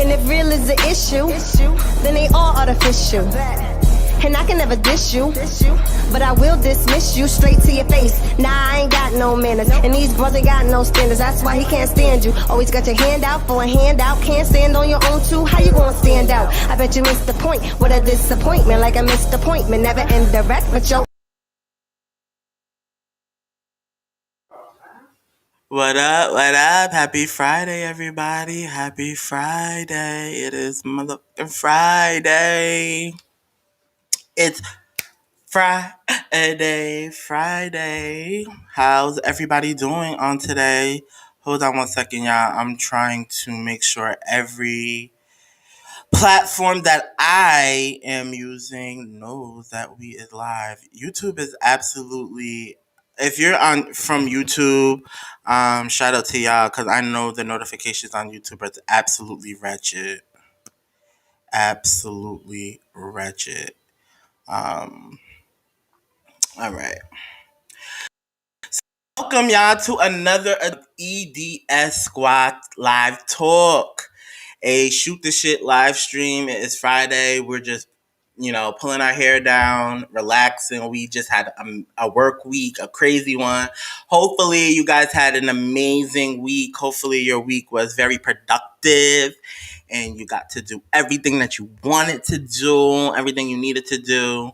And if real is the issue, then they all artificial. And I can never dish you, but I will dismiss you straight to your face. Nah, I ain't got no manners, and these bros ain't got no standards. That's why he can't stand you. Always got your hand out for a handout. Can't stand on your own too. How you gonna stand out? I bet you missed the point. What a disappointment, like a missed appointment. Never indirect, but yo. What up? What up? Happy Friday, everybody. Happy Friday. It is motherfucking Friday. It's Friday. How's everybody doing on today? Hold on one second, y'all. I'm trying to make sure every platform that I am using knows that we is live. YouTube is absolutely. If you're on from YouTube, shout out to y'all because I know the notifications on YouTube are absolutely wretched. Absolutely wretched. All right. Welcome y'all to another EDS Squad Live Talk. A shoot the shit live stream. It's Friday. We're just, pulling our hair down, relaxing. We just had a work week, a crazy one. Hopefully you guys had an amazing week. Hopefully your week was very productive and you got to do everything that you wanted to do, everything you needed to do.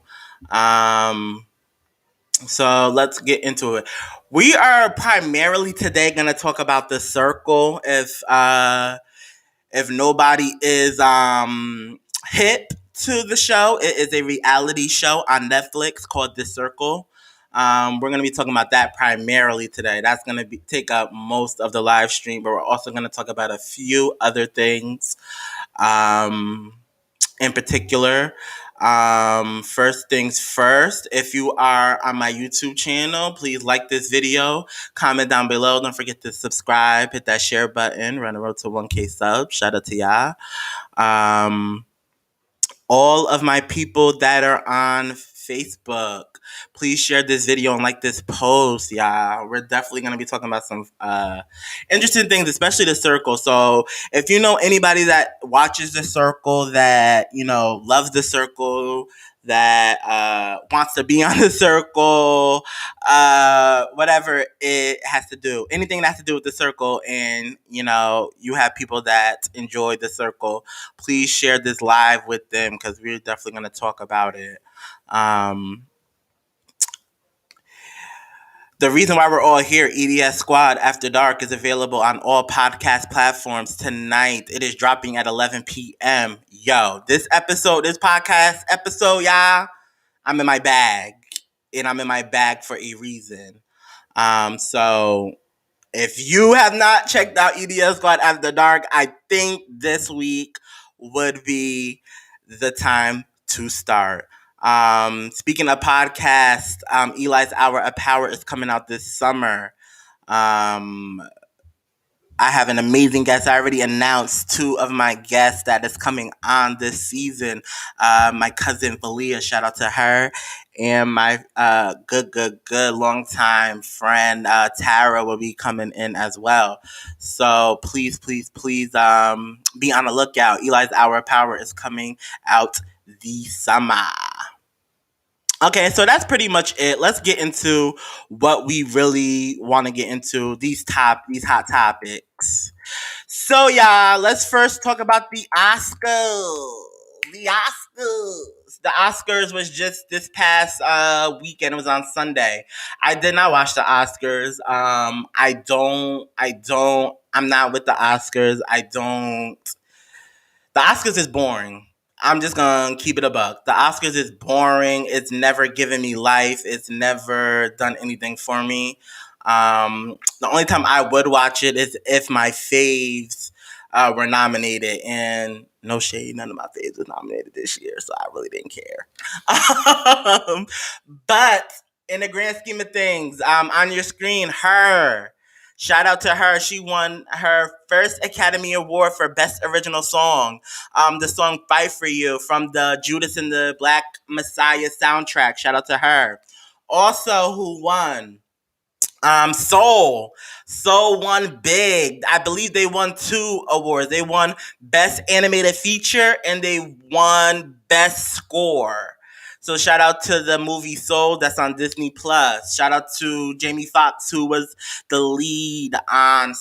So let's get into it. We are primarily today going to talk about The Circle. If nobody is hip to the show, it is a reality show on Netflix called The Circle. We're going to be talking about that primarily today. That's going to take up most of the live stream, but we're also going to talk about a few other things in particular. First things first, if you are on my YouTube channel, please like this video, comment down below. Don't forget to subscribe, hit that share button, run the road to 1K subs. Shout out to y'all. All of my people that are on Facebook, please share this video and like this post, y'all. We're definitely going to be talking about some interesting things, especially The Circle. So if you know anybody that watches The Circle, that, loves The Circle, that wants to be on The Circle, whatever it has to do, anything that has to do with The Circle, and, you have people that enjoy The Circle, please share this live with them because we're definitely going to talk about it. The reason why we're all here, EDS Squad After Dark, is available on all podcast platforms tonight. It is dropping at 11 p.m. Yo, this podcast episode, y'all, I'm in my bag. And I'm in my bag for a reason. So if you have not checked out EDS Squad After Dark, I think this week would be the time to start. Speaking of podcasts, Eli's Hour of Power is coming out this summer. I have an amazing guest. I already announced two of my guests that is coming on this season. My cousin Valia, shout out to her, and my good longtime friend Tara will be coming in as well. So please be on the lookout. Eli's Hour of Power is coming out this summer. Okay, so that's pretty much it. Let's get into what we really want to get into, these hot topics. So, y'all, let's first talk about the Oscars. The Oscars was just this past weekend. It was on Sunday. I did not watch the Oscars. I'm not with the Oscars. The Oscars is boring. I'm just going to keep it a buck. The Oscars is boring. It's never given me life. It's never done anything for me. The only time I would watch it is if my faves were nominated. And no shade, none of my faves was nominated this year, so I really didn't care. But in the grand scheme of things, on your screen, her. Shout out to her. She won her first Academy Award for Best Original Song. The song Fight For You from the Judas and the Black Messiah soundtrack. Shout out to her. Also, who won? Soul. Soul won big. I believe they won 2 awards. They won Best Animated Feature and they won Best Score. So shout out to the movie Soul that's on Disney Plus. Shout out to Jamie Foxx who was the lead on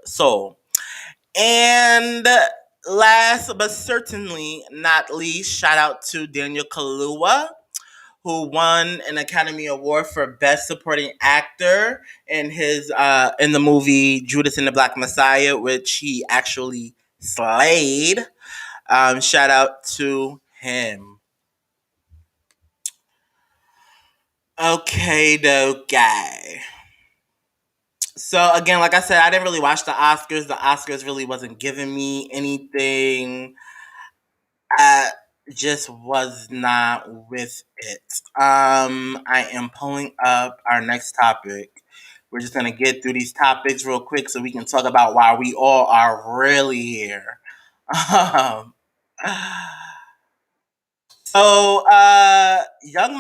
Soul. And last but certainly not least, shout out to Daniel Kaluuya who won an Academy Award for Best Supporting Actor in the movie Judas and the Black Messiah, which he actually slayed. Shout out to him. Okay, though, guy. So again, like I said, I didn't really watch the Oscars. The Oscars really wasn't giving me anything. I just was not with it. I am pulling up our next topic. We're just gonna get through these topics real quick so we can talk about why we all are really here. Um, Young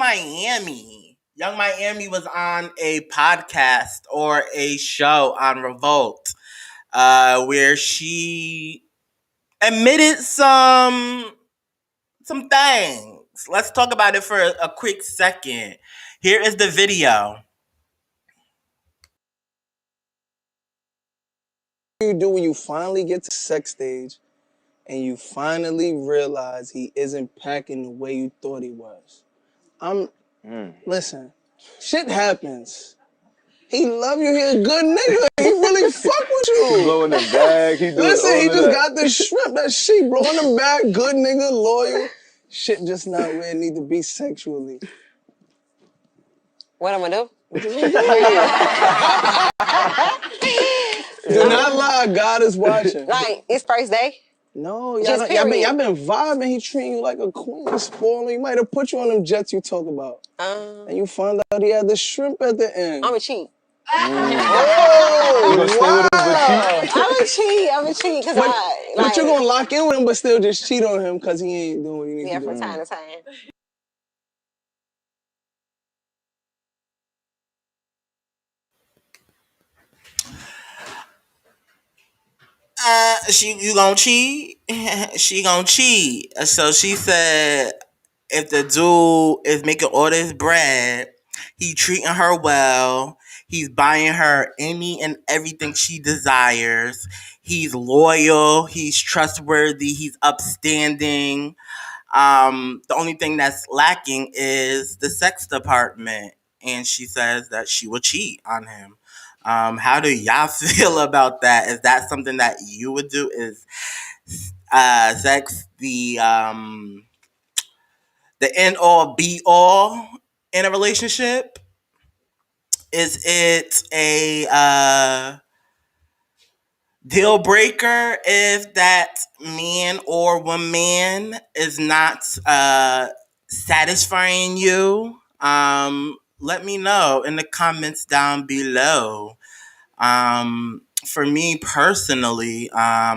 Miami was on a podcast or a show on Revolt, where she admitted some things. Let's talk about it for a quick second. Here is the video. What do you do when you finally get to sex stage and you finally realize he isn't packing the way you thought he was? Listen, shit happens. He love you, he a good nigga. He really fuck with you. He blowing the bag. He just got the shrimp. That shit blowing the bag. Good nigga, loyal. Shit just not where it need to be sexually. What I'm gonna do? Do not lie, God is watching. Like, it's first day? No, Just y'all period. been vibing. He treating you like a queen, spoiling. He might have put you on them jets you talk about. And you found out he had the shrimp at the end. I'm a cheat. Oh, wow. I'm a cheat, because But you're gonna lock in with him, but still just cheat on him because he ain't doing what you need to do. from time to time. You gonna cheat? She gonna cheat. So she said, if the dude is making all this bread, he treating her well, he's buying her any and everything she desires, he's loyal, he's trustworthy, he's upstanding. The only thing that's lacking is the sex department. And she says that she will cheat on him. How do y'all feel about that? Is that something that you would do? Is sex the end all be all in a relationship? Is it a deal breaker if that man or woman is not satisfying you? Let me know in the comments down below. For me personally, I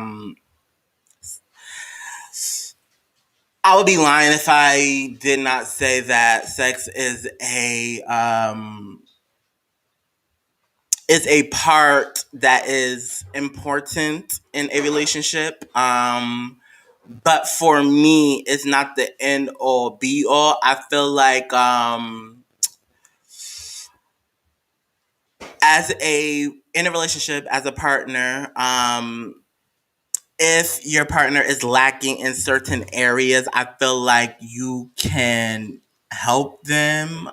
would be lying if I did not say that sex is a part that is important in a relationship. But for me, it's not the end all be all. I feel like in a relationship as a partner, if your partner is lacking in certain areas, I feel like you can help them.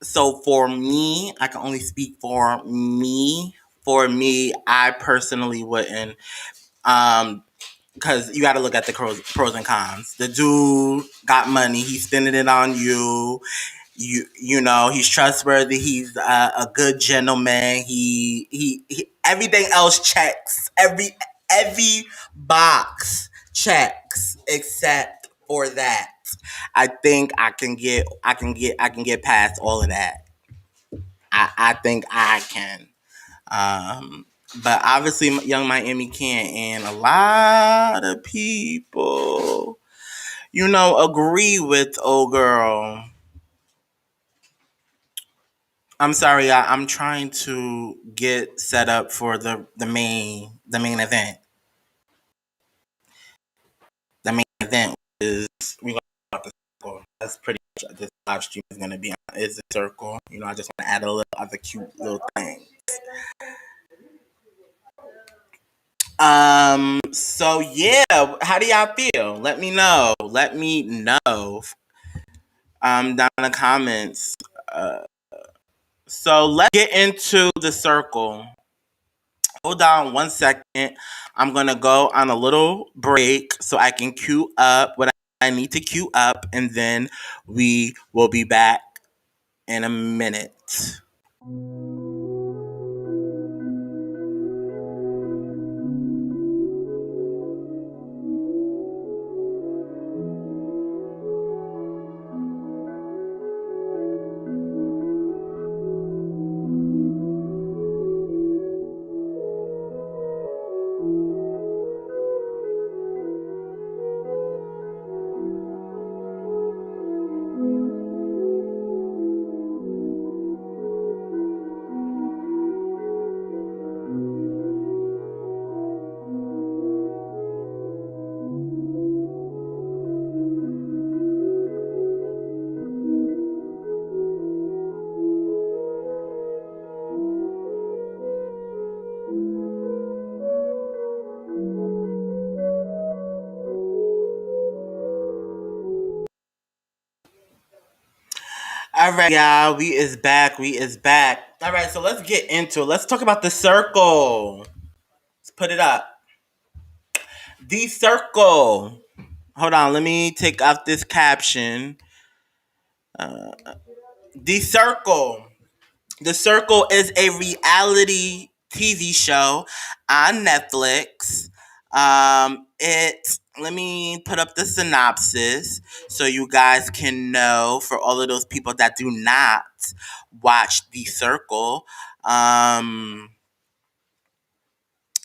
So for me, I can only speak for me. For me, I personally wouldn't. Because you got to look at the pros and cons. The dude got money. He's spending it on you. You know, he's trustworthy. He's a good gentleman. He everything else checks. Every box checks except for that. I think I can get past all of that. I think I can. But obviously, Young Miami can't, and a lot of people, agree with old girl. I'm sorry, I'm trying to get set up for the main event. The main event is we gonna talk about the circle. That's pretty much what this live stream is gonna be on. Is the circle. You know, I just want to add a little other cute little thing. So yeah, how do y'all feel? Let me know. Let me know. Down in the comments. Uh, so let's get into the circle. Hold on 1 second. I'm gonna go on a little break so I can queue up what I need to queue up, and then we will be back in a minute. All right, y'all. We is back. We is back. All right, so let's get into it. Let's talk about the circle. Let's put it up. The circle. Hold on. Let me take off this caption. The circle. The Circle is a reality TV show on Netflix. Let me put up the synopsis so you guys can know, for all of those people that do not watch The Circle.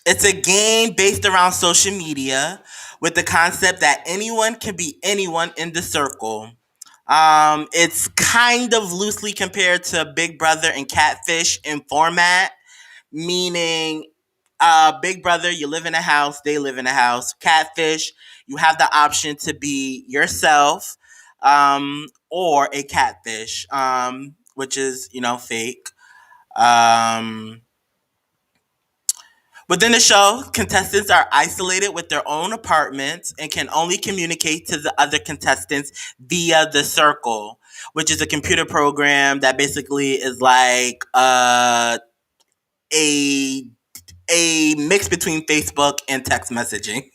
It's a game based around social media with the concept that anyone can be anyone in the circle. It's kind of loosely compared to Big Brother and Catfish in format, meaning Big Brother, you live in a house, they live in a house. Catfish, you have the option to be yourself or a catfish, which is, fake. Um, Within the show, contestants are isolated with their own apartments and can only communicate to the other contestants via the circle, which is a computer program that basically is like a a mix between Facebook and text messaging.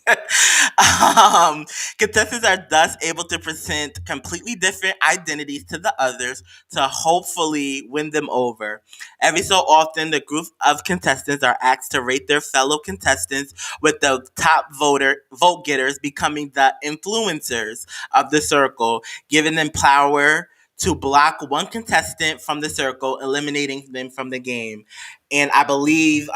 um, Contestants are thus able to present completely different identities to the others to hopefully win them over. Every so often, the group of contestants are asked to rate their fellow contestants, with the top vote getters becoming the influencers of the circle, giving them power to block one contestant from the circle, eliminating them from the game. And I believe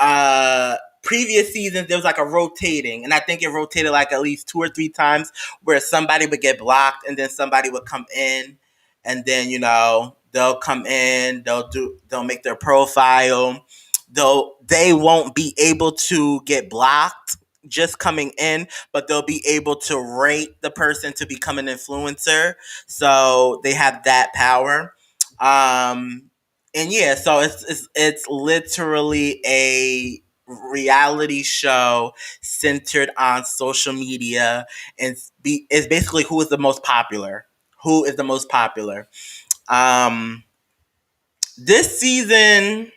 previous seasons there was like a rotating, and I think it rotated like at least 2 or 3 times, where somebody would get blocked and then somebody would come in, and then they'll come in, they'll make their profile, though they won't be able to get blocked just coming in, but they'll be able to rate the person to become an influencer, so they have that power. And yeah, so it's literally a reality show centered on social media, and it's basically who is the most popular. Who is the most popular? This season,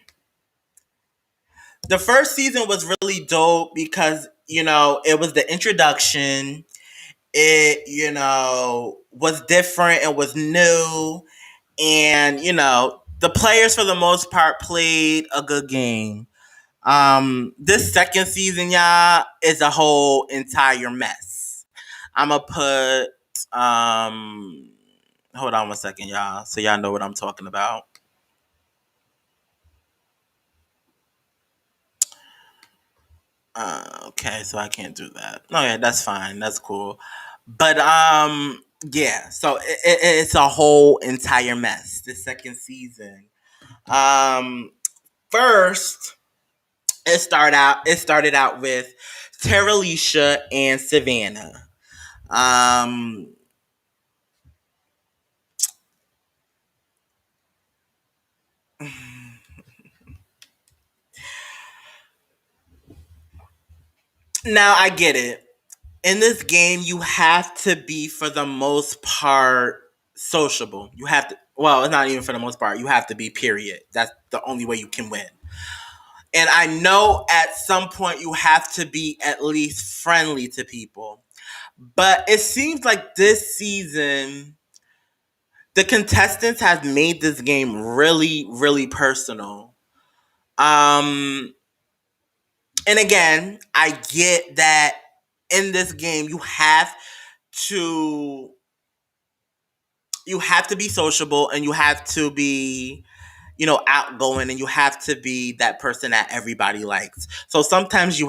the first season was really dope because it was the introduction. It was different. It was new, and the players for the most part played a good game. This second season, y'all, is a whole entire mess. I'ma put hold on 1 second, y'all, so y'all know what I'm talking about. Okay, so I can't do that. No, yeah, that's fine. That's cool. But yeah, so it's a whole entire mess. The second season. Um, First, it started out with Terralisha and Savannah. Um, Now I get it. In this game, you have to be, for the most part, sociable. You have to. Well, it's not even for the most part. You have to be. Period. That's the only way you can win. And I know at some point you have to be at least friendly to people. But it seems like this season, the contestants have made this game really, really personal. Um, and again, I get that in this game to you have to be sociable and you have to be, outgoing, and you have to be that person that everybody likes. So sometimes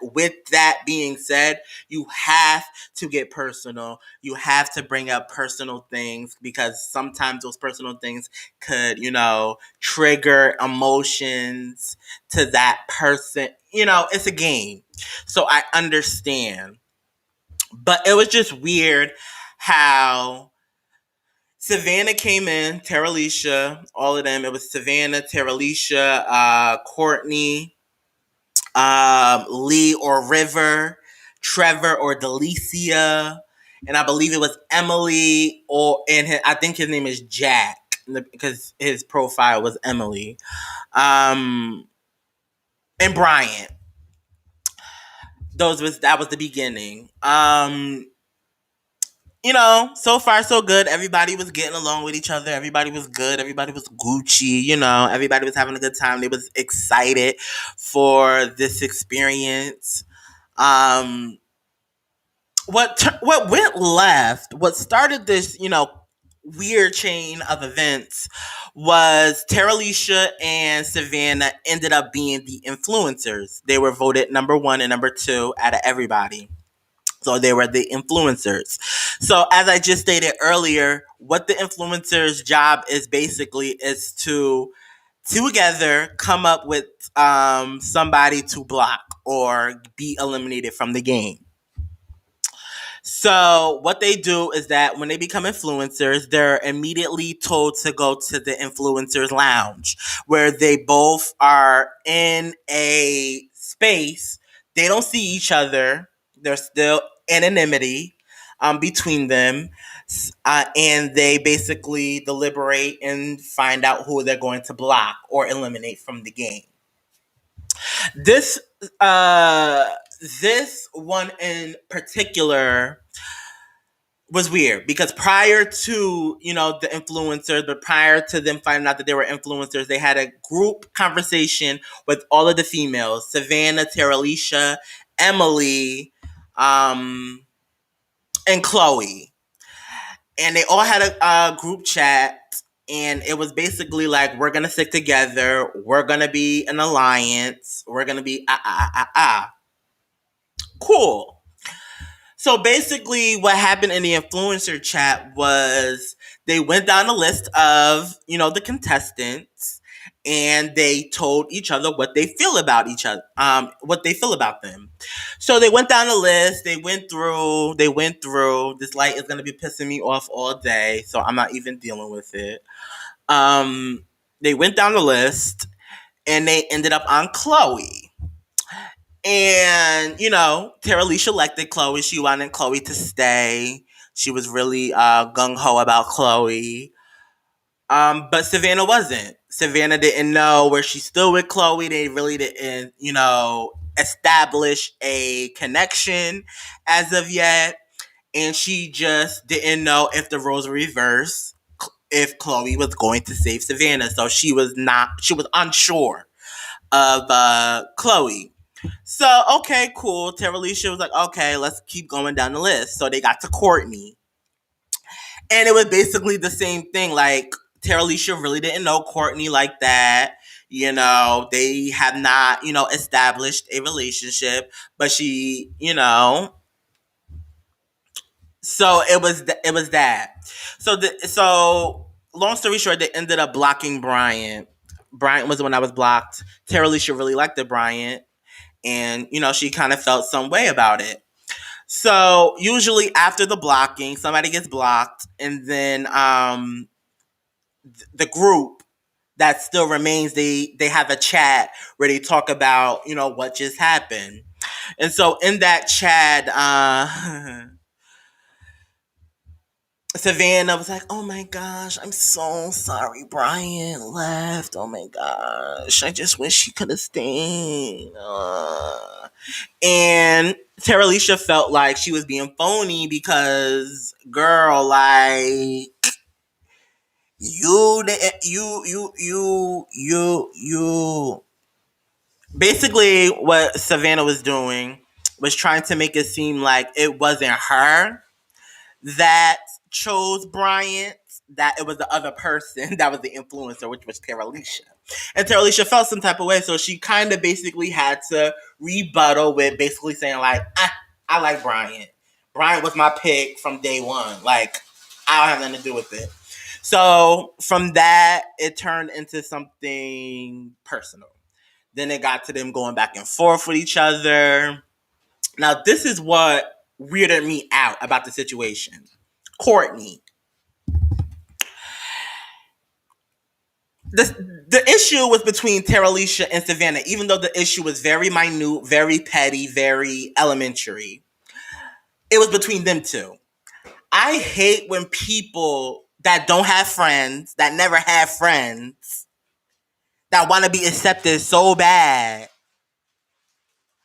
with that being said, you have to get personal. You have to bring up personal things because sometimes those personal things could, trigger emotions to that person. It's a game. So I understand. But it was just weird how Savannah came in, Terralisha, all of them. It was Savannah, Terralisha, Courtney, Lee or River, Trevor or Delicia, and I believe it was Emily I think his name is Jack because his profile was Emily, and Bryant. That was the beginning. So far so good. Everybody was getting along with each other. Everybody was good. Everybody was Gucci. Everybody was having a good time. They was excited for this experience. Um, what went left? What started this, weird chain of events was Terralisha and Savannah ended up being the influencers. They were voted number one and number two out of everybody. So they were the influencers. So as I just stated earlier, what the influencers' job is basically is to together come up with somebody to block or be eliminated from the game. So what they do is that when they become influencers, they're immediately told to go to the influencers lounge where they both are in a space. They don't see each other. There's still anonymity between them. And they basically deliberate and find out who they're going to block or eliminate from the game. This uh, this one in particular was weird because prior to the influencers, but prior to them finding out that they were influencers, they had a group conversation with all of the females: Savannah, Terralisha, Emily, and Khloe, and they all had a group chat. And it was basically like, we're gonna stick together. We're gonna be an alliance. We're gonna be cool. So basically, what happened in the influencer chat was they went down the list of, the contestants, and they told each other what they feel about each other, what they feel about them. So they went down the list. They went through. This light is gonna be pissing me off all day, so I'm not even dealing with it. They went down the list, and they ended up on Khloe. And, Terralisha elected Khloe. She wanted Khloe to stay. She was really gung-ho about Khloe. But Savannah wasn't. Savannah didn't know where she stood with Khloe. They really didn't, establish a connection as of yet. And she just didn't know if the roles were reversed, if Khloe was going to save Savannah. So she was unsure of Khloe. So, okay, cool. Terralisha was like, okay, let's keep going down the list. So they got to Courtney. And it was basically the same thing. Like, Terralisha really didn't know Courtney like that. They have not, established a relationship. But she, so it was that. So long story short, they ended up blocking Bryant. Bryant was the one that was blocked. Tara Alicia really liked the Bryant, and she kind of felt some way about it. So usually after the blocking, somebody gets blocked, and then the group that still remains, they have a chat where they talk about what just happened. And so in that chat, Savannah was like, "Oh my gosh, I'm so sorry Brian left. Oh my gosh, I just wish he could have stayed." And Tara Alicia felt like she was being phony because, girl, like, you. Basically, what Savannah was doing was trying to make it seem like it wasn't her that chose Bryant, that it was the other person that was the influencer, which was Tara Alicia. And Tara Alicia felt some type of way, so she kind of basically had to rebuttal with basically saying, like, I like Bryant. Bryant was my pick from day one. Like, I don't have nothing to do with it. So from that, it turned into something personal. Then it got to them going back and forth with each other. Now, this is what weirded me out about the situation. Courtney. The issue was between Tara Alicia and Savannah, even though the issue was very minute, very petty, very elementary. It was between them two. I hate when people that don't have friends, that never have friends, that want to be accepted so bad,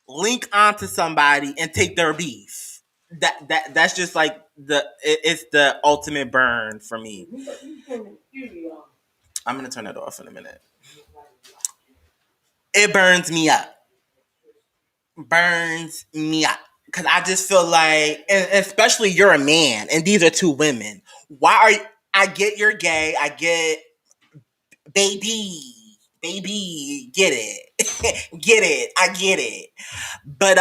link onto somebody and take their beef. That's just like it's the ultimate burn for me. I'm gonna turn it off in a minute. It burns me up. Burns me up. Because I just feel like, and especially you're a man, and these are two women. Why are you, I get you're gay, I get baby, get it. Get it. I get it. But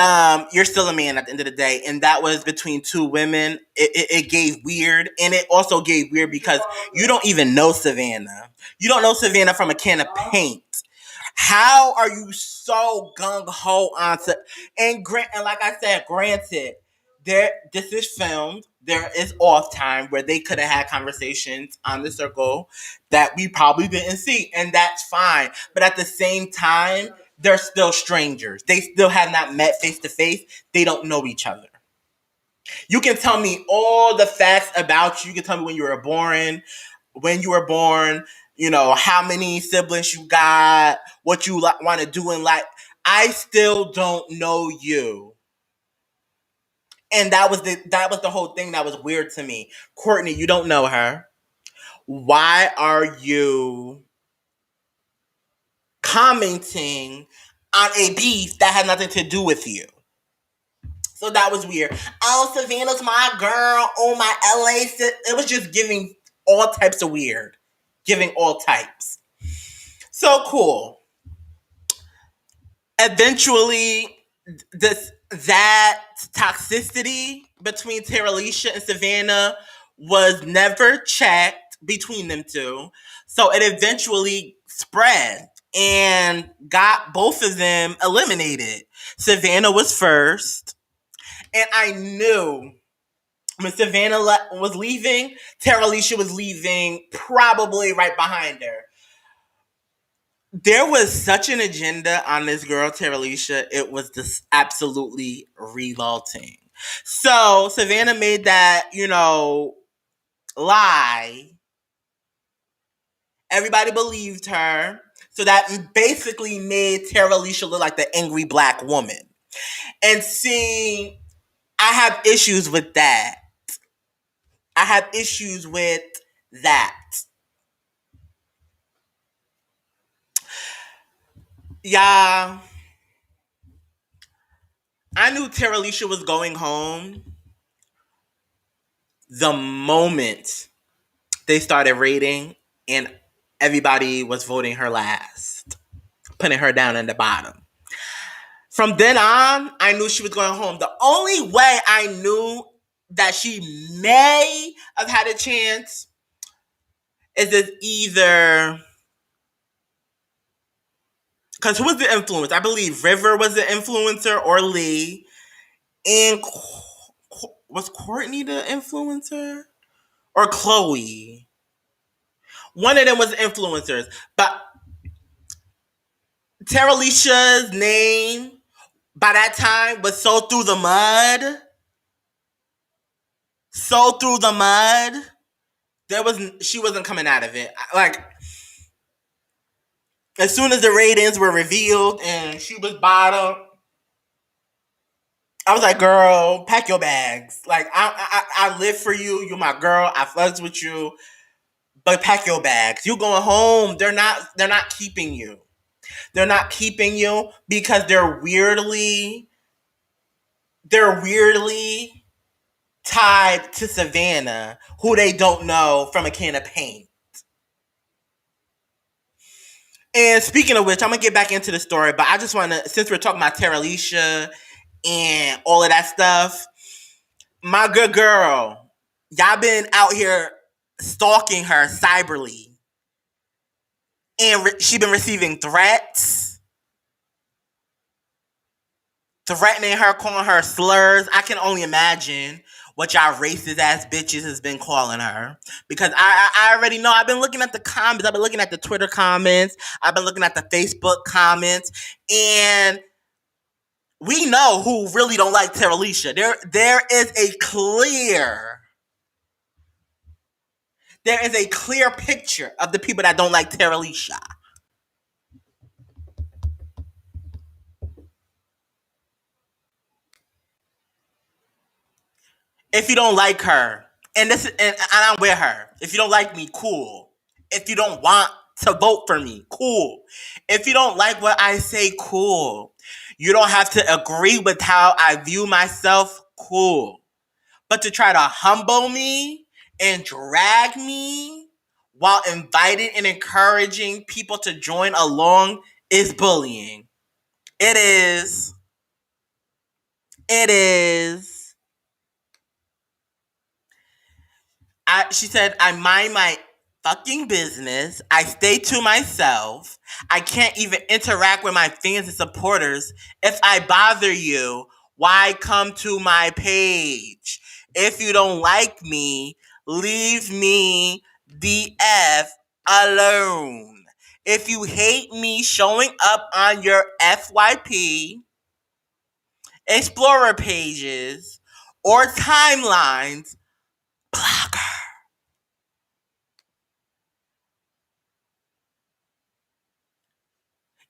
you're still a man at the end of the day. And that was between two women. It gave weird. And it also gave weird because you don't even know Savannah. You don't know Savannah from a can of paint. How are you so gung-ho onto, and like I said, granted, this is filmed. There is off time where they could have had conversations on the circle that we probably didn't see, and that's fine. But at the same time, they're still strangers. They still have not met face to face. They don't know each other. You can tell me all the facts about you. You can tell me when you were born, how many siblings you got, what you want to do in life. I still don't know you. And that was the whole thing that was weird to me. Courtney, you don't know her. Why are you commenting on a beef that had nothing to do with you? So that was weird. Oh, Savannah's my girl. Oh, my LA. It was just giving all types of weird. Giving all types. So cool. Eventually, that toxicity between Tara Alicia and Savannah was never checked between them two. So it eventually spread and got both of them eliminated. Savannah was first. And I knew when Savannah was leaving, Tara Alicia was leaving probably right behind her. There was such an agenda on this girl, Tara Alicia. It was just absolutely revolting. So Savannah made that, lie. Everybody believed her. So that basically made Tara Alicia look like the angry black woman. And see, I have issues with that. I have issues with that. Yeah. I knew Tara Alicia was going home the moment they started rating and everybody was voting her last, putting her down in the bottom. From then on, I knew she was going home. The only way I knew that she may have had a chance is if either Because who was the influencer? I believe River was the influencer, or Lee. And was Courtney the influencer? Or Khloe? One of them was influencers. But Terralisha's name by that time was so through the mud. So through the mud. She wasn't coming out of it. Like, as soon as the ratings were revealed and she was bottom, I was like, girl, pack your bags. Like, I live for you. You're my girl. I flex with you. But pack your bags. You going home. They're not keeping you. They're not keeping you because they're weirdly tied to Savannah, who they don't know from a can of paint. And speaking of which, I'm gonna get back into the story, but I just wanna, since we're talking about Terralisha and all of that stuff, my good girl, y'all been out here stalking her cyberly, and she been receiving threats, threatening her, calling her slurs. I can only imagine what y'all racist ass bitches has been calling her, because I already know. I've been looking at the comments. I've been looking at the Twitter comments. I've been looking at the Facebook comments, and we know who really don't like Terralisha. There is a clear picture of the people that don't like Terralisha. If you don't like her, and I'm with her. If you don't like me, cool. If you don't want to vote for me, cool. If you don't like what I say, cool. You don't have to agree with how I view myself, cool. But to try to humble me and drag me while inviting and encouraging people to join along is bullying. It is. It is. She said, I mind my fucking business. I stay to myself. I can't even interact with my fans and supporters. If I bother you, why come to my page? If you don't like me, leave me the F alone. If you hate me showing up on your FYP, Explorer pages, or timelines, block her.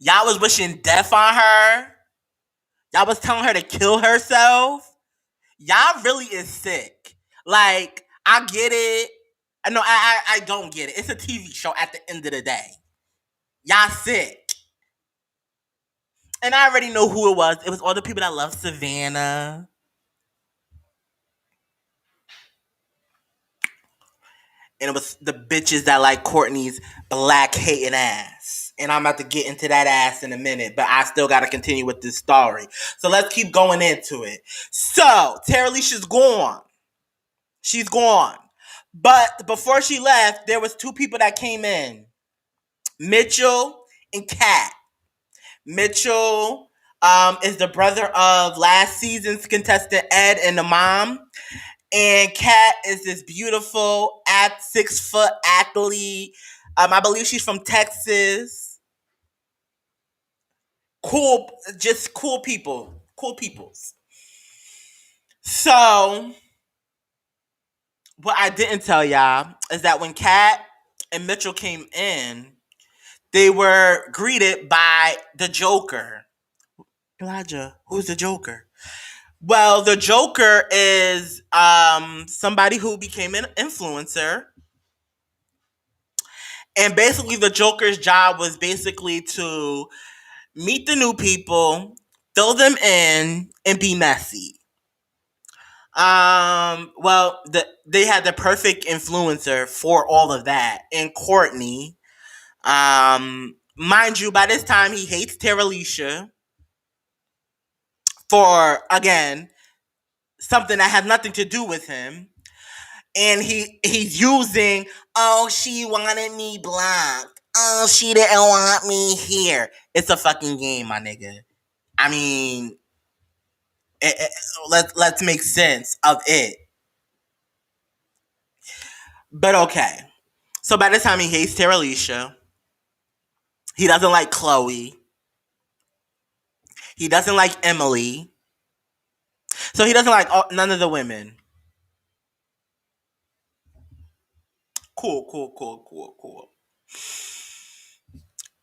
Y'all was wishing death on her. Y'all was telling her to kill herself. Y'all really is sick. Like, I get it. No, I don't get it. It's a TV show at the end of the day. Y'all sick. And I already know who it was. It was all the people that love Savannah. And it was the bitches that like Courtney's black hating ass. And I'm about to get into that ass in a minute, but I still got to continue with this story. So let's keep going into it. So, Terralisha's gone. She's gone. But before she left, there was two people that came in. Mitchell and Kat. Mitchell is the brother of last season's contestant Ed and the mom. And Kat is this beautiful 6-foot athlete. I believe she's from Texas. Cool, just cool people. Cool peoples. So, what I didn't tell y'all is that when Kat and Mitchell came in, they were greeted by the Joker. Elijah, who's the Joker? Well, the Joker is somebody who became an influencer. And basically the Joker's job was basically to meet the new people, fill them in, and be messy. They had the perfect influencer for all of that. And Courtney, mind you, by this time he hates Terralisha for, again, something that had nothing to do with him. And he's using, oh, she wanted me blocked. oh, she didn't want me here. It's a fucking game, my nigga. I mean, let's make sense of it. But okay. So by the time he hates Terralisha, he doesn't like Khloe. He doesn't like Emily. So he doesn't like none of the women. Cool.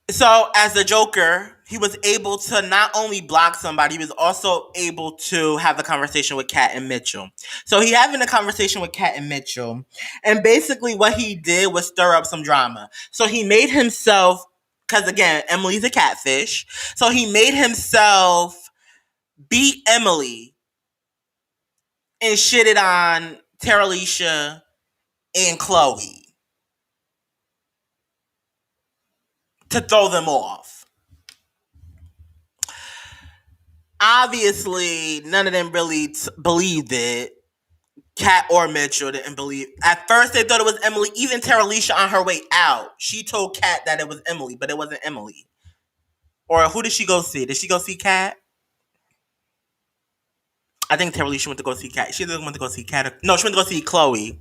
So as the Joker, he was able to not only block somebody, he was also able to have a conversation with Kat and Mitchell. So he having a conversation with Kat and Mitchell, and basically what he did was stir up some drama. So he made himself, because again, Emily's a catfish, so he made himself beat Emily and shitted on Terralisha and Khloe to throw them off. Obviously, none of them really believed it. Kat or Mitchell didn't believe. At first, they thought it was Emily. Even Terralisha on her way out, she told Kat that it was Emily, but it wasn't Emily. Or who did she go see? Did she go see Kat? I think Terralisha went to go see Kat. She didn't want to go see Kat. No, she went to go see Khloe.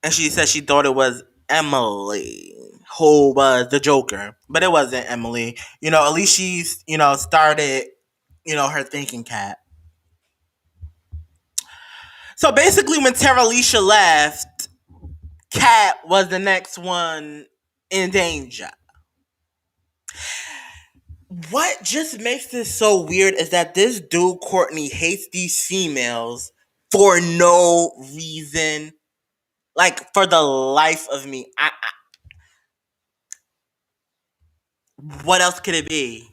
And she said she thought it was Emily who was the Joker. But it wasn't Emily. At least she's, started, her thinking Kat. So basically when Terralisha left, Kat was the next one in danger. What just makes this so weird is that this dude, Courtney, hates these females for no reason. Like, for the life of me. What else could it be?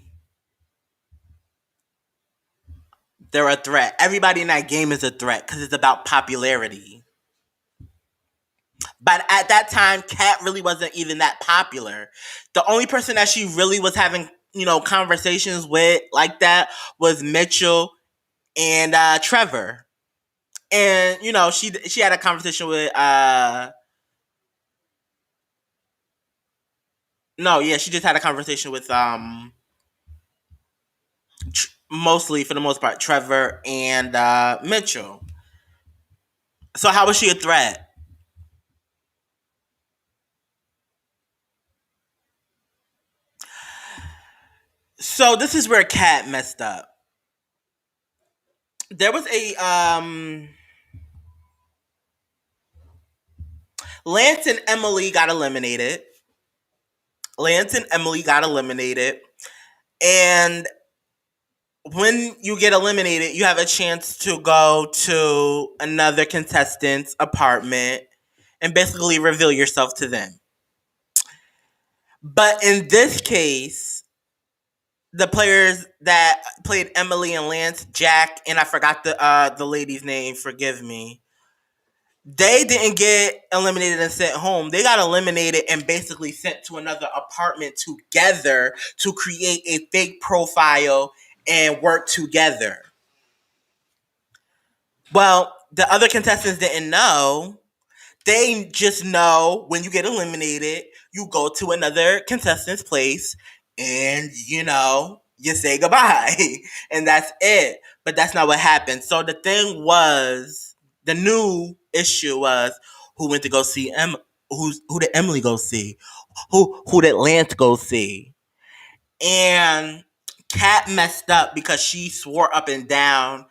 They're a threat. Everybody in that game is a threat because it's about popularity. But at that time, Kat really wasn't even that popular. The only person that she really was having, conversations with like that was Mitchell and Trevor. And, she had a conversation with she just had a conversation with mostly, for the most part, Trevor and Mitchell. So how was she a threat? So this is where Kat messed up. There was a Lance and Emily got eliminated. And when you get eliminated, you have a chance to go to another contestant's apartment and basically reveal yourself to them. But in this case, the players that played Emily and Lance, Jack, and I forgot the lady's name, forgive me. They didn't get eliminated and sent home. They got eliminated and basically sent to another apartment together to create a fake profile and work together. Well, the other contestants didn't know. They just know when you get eliminated, you go to another contestant's place and, you say goodbye. And that's it. But that's not what happened. So the thing was, the new issue was who went to go see who did Emily go see? Who did Lance go see? And Kat messed up because she swore up and down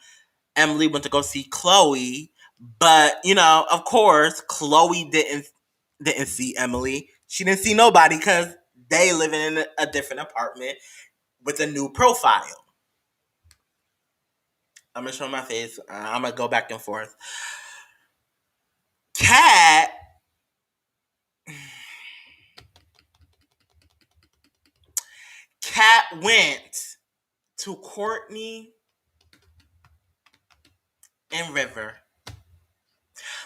Emily went to go see Khloe, but of course, Khloe didn't see Emily. She didn't see nobody because they live in a different apartment with a new profile. I'm gonna show my face. I'm gonna go back and forth. Kat went to Courtney and River.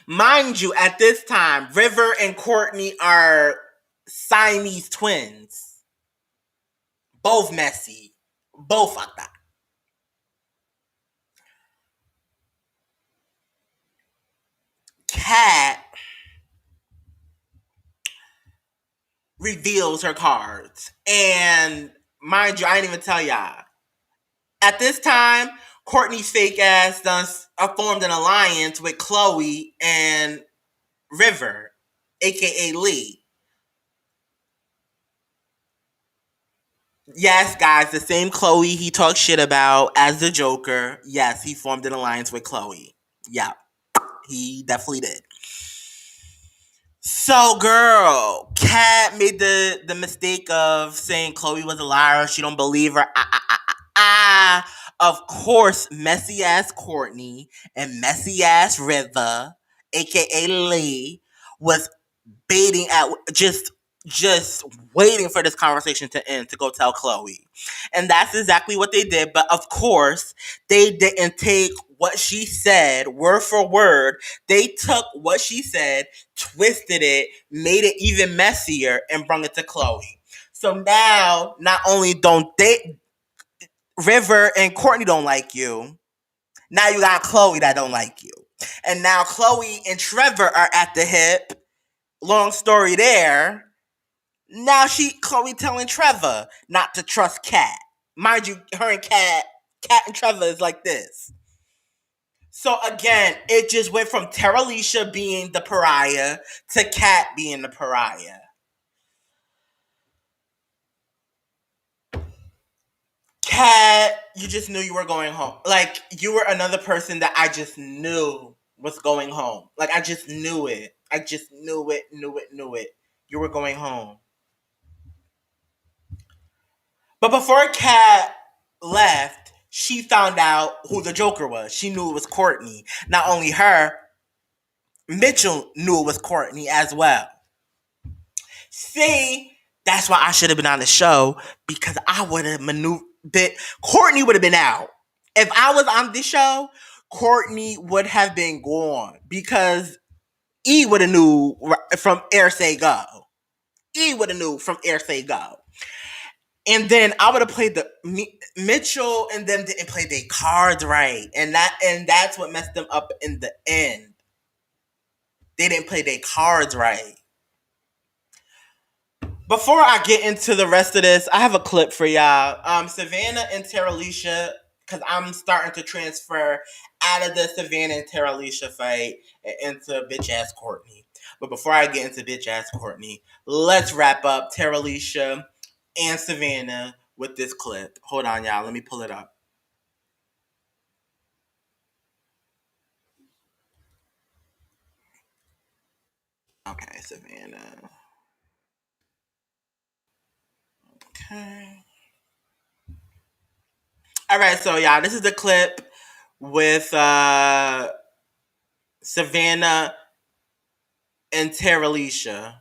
Mind you, at this time, River and Courtney are Siamese twins. Both messy. Both fucked up. Kat reveals her cards. And mind you, I didn't even tell y'all. At this time, Courtney's fake ass done formed an alliance with Khloe and River, aka Lee. Yes, guys, the same Khloe he talks shit about as the Joker. Yes, he formed an alliance with Khloe. Yeah, he definitely did. So, girl, Kat made the mistake of saying Khloe was a liar. She don't believe her. Of course, messy ass Courtney and messy ass River, aka Lee, was baiting at just waiting for this conversation to end to go tell Khloe. And that's exactly what they did. But of course, they didn't take what she said word for word. They took what she said, twisted it, made it even messier, and brought it to Khloe. So now, not only don't they, River and Courtney don't like you, now you got Khloe that don't like you. And now Khloe and Trevor are at the hip. Long story there. Now Khloe telling Trevor not to trust Kat. Mind you, her and Kat and Trevor is like this. So again, it just went from Terralisha being the pariah to Kat being the pariah. Kat, you just knew you were going home. Like, you were another person that I just knew was going home. Like, I just knew it. I just knew it. You were going home. But before Kat left, she found out who the Joker was. She knew it was Courtney. Not only her, Mitchell knew it was Courtney as well. See, that's why I should have been on the show, because I would have maneuvered. Courtney would have been out. If I was on this show, Courtney would have been gone, because E would have knew from Air Say Go. E would have knew from Air Say Go. And then I would have played the Mitchell and them didn't play their cards right. And that's what messed them up in the end. They didn't play their cards right. Before I get into the rest of this, I have a clip for y'all. Savannah and Terralisha, because I'm starting to transfer out of the Savannah and Terralisha fight into bitch ass Courtney. But before I get into bitch ass Courtney, let's wrap up Terralisha and Savannah with this clip. Hold on, y'all. Let me pull it up. Okay, Savannah. Okay. All right, so y'all, this is the clip with Savannah and Terralisha.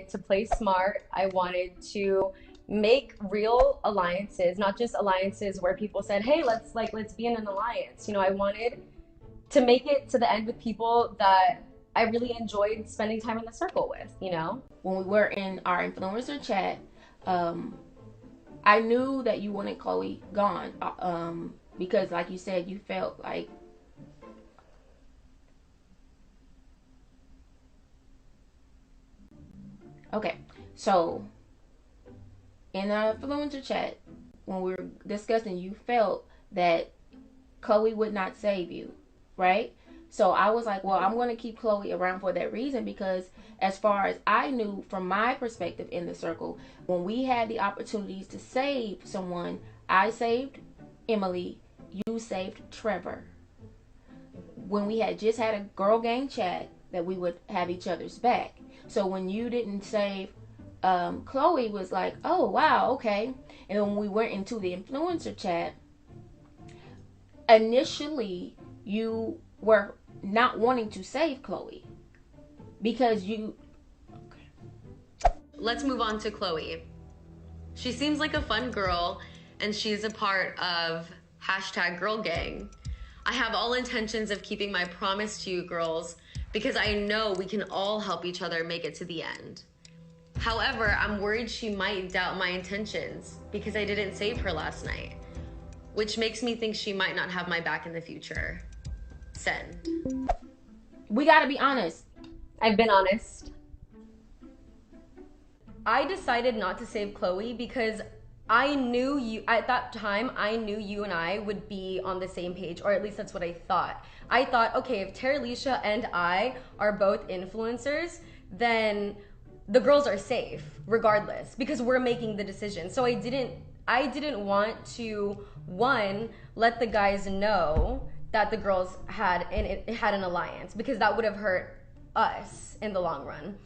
To play smart. I wanted to make real alliances, not just alliances where people said, "Hey, let's be in an alliance." I wanted to make it to the end with people that I really enjoyed spending time in the circle with. When we were in our influencer chat, I knew that you wanted Khloe gone, because, like you said, you felt like. Okay, so in the influencer chat, when we were discussing, you felt that Khloe would not save you, right? So I was like, well, I'm going to keep Khloe around for that reason, because as far as I knew from my perspective in the circle, when we had the opportunities to save someone, I saved Emily, you saved Trevor. When we had just had a girl gang chat, that we would have each other's back. So when you didn't save Khloe, was like, oh, wow, okay. And when we went into the influencer chat, initially you were not wanting to save Khloe because you. Let's move on to Khloe. She seems like a fun girl, and she's a part of #GirlGang. I have all intentions of keeping my promise to you girls, because I know we can all help each other make it to the end. However, I'm worried she might doubt my intentions because I didn't save her last night, which makes me think she might not have my back in the future. Send. We gotta be honest. I've been honest. I decided not to save Khloe because I knew you at that time. I knew you and I would be on the same page, or at least that's what I thought. I thought, okay, if Terralisha and I are both influencers, then the girls are safe regardless because we're making the decision. So I didn't want to, one, let the guys know that the girls had an alliance because that would have hurt us in the long run.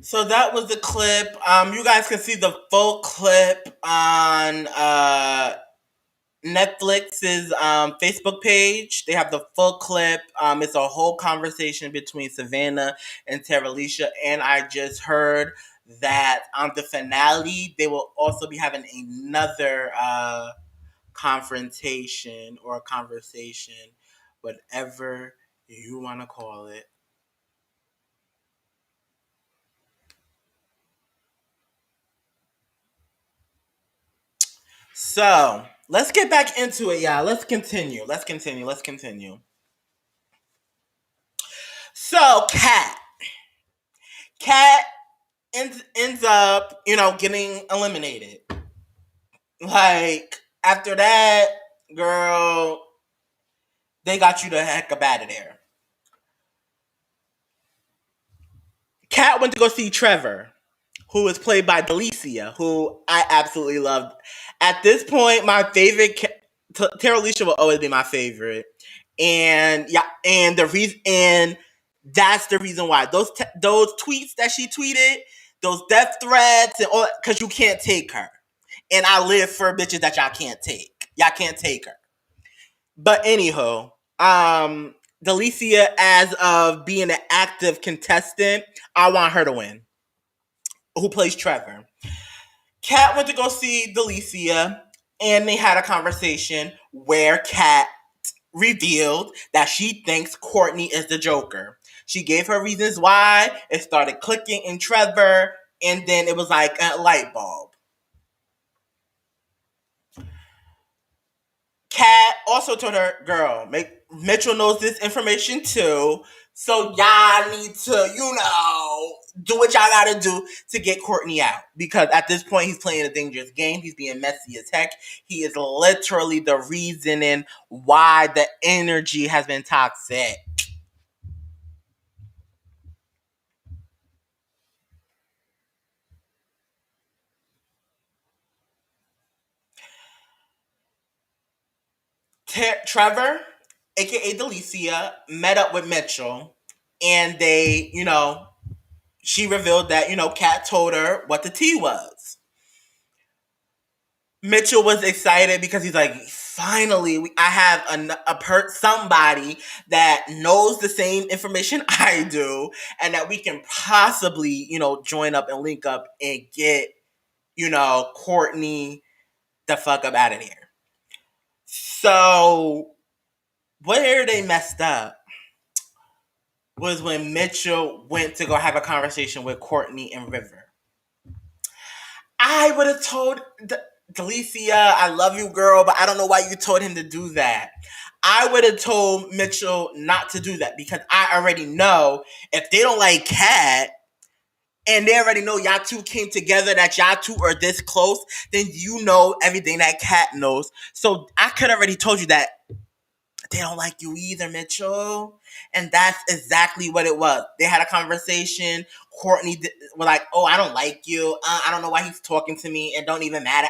So that was the clip. You guys can see the full clip on Netflix's Facebook page. They have the full clip. It's a whole conversation between Savannah and Terralisha, and I just heard that on the finale they will also be having another confrontation or conversation, whatever you want to call it. So let's get back into it, y'all. Let's continue. So Kat ends up, getting eliminated. Like, after that, girl, they got you the heck up out of there. Kat went to go see Trevor, who was played by Delicia, who I absolutely loved. At this point, my favorite Terralisha will always be my favorite, and yeah, and that's the reason why those tweets that she tweeted, those death threats and all, because you can't take her, and I live for bitches that y'all can't take. Y'all can't take her. But anyhow, Delicia, as of being an active contestant, I want her to win. Who plays Trevor? Kat went to go see Delicia, and they had a conversation where Kat revealed that she thinks Courtney is the Joker. She gave her reasons why. It started clicking in Trevor, and then it was like a light bulb. Kat also told her, girl, Mitchell knows this information too. So y'all need to, do what y'all gotta do to get Courtney out. Because at this point, he's playing a dangerous game. He's being messy as heck. He is literally the reasoning why the energy has been toxic. Trevor, aka Delicia, met up with Mitchell, and they, she revealed that, Kat told her what the tea was. Mitchell was excited because he's like, finally, I have somebody that knows the same information I do, and that we can possibly, join up and link up and get, Courtney the fuck up out of here. So where they messed up was when Mitchell went to go have a conversation with Courtney and River. I would have told Delicia, I love you, girl, but I don't know why you told him to do that. I would have told Mitchell not to do that because I already know if they don't like Kat and they already know y'all two came together, that y'all two are this close, then you know everything that Kat knows. So I could already told you that they don't like you either, Mitchell. And that's exactly what it was. They had a conversation. Courtney was like, oh, I don't like you. I don't know why he's talking to me. It don't even matter.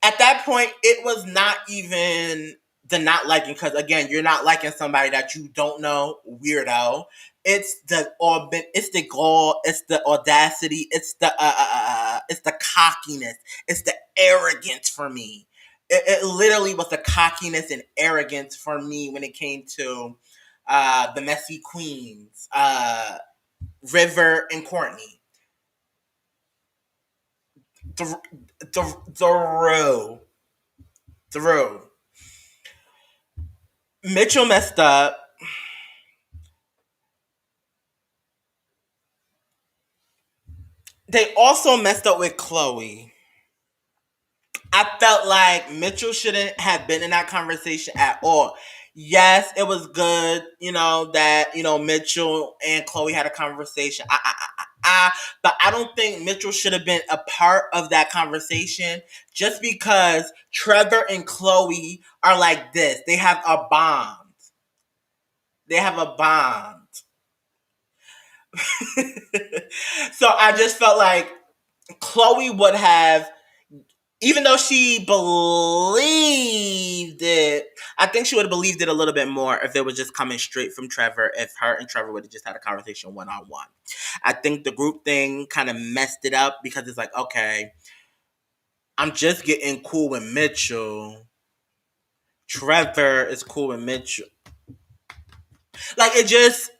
At that point, it was not even the not liking, because again, you're not liking somebody that you don't know, weirdo. It's the gall, it's the audacity, it's the cockiness, it's the arrogance for me. It literally was the cockiness and arrogance for me when it came to the messy queens, River and Courtney. Through. Mitchell messed up. They also messed up with Khloe. I felt like Mitchell shouldn't have been in that conversation at all. Yes, it was good, that Mitchell and Khloe had a conversation. But I don't think Mitchell should have been a part of that conversation just because Trevor and Khloe are like this. They have a bond. They have a bond. So I just felt like Khloe would have, even though she believed it, I think she would have believed it a little bit more if it was just coming straight from Trevor, if her and Trevor would have just had a conversation one-on-one. I think the group thing kind of messed it up because it's like, okay, I'm just getting cool with Mitchell. Trevor is cool with Mitchell. Like, it just,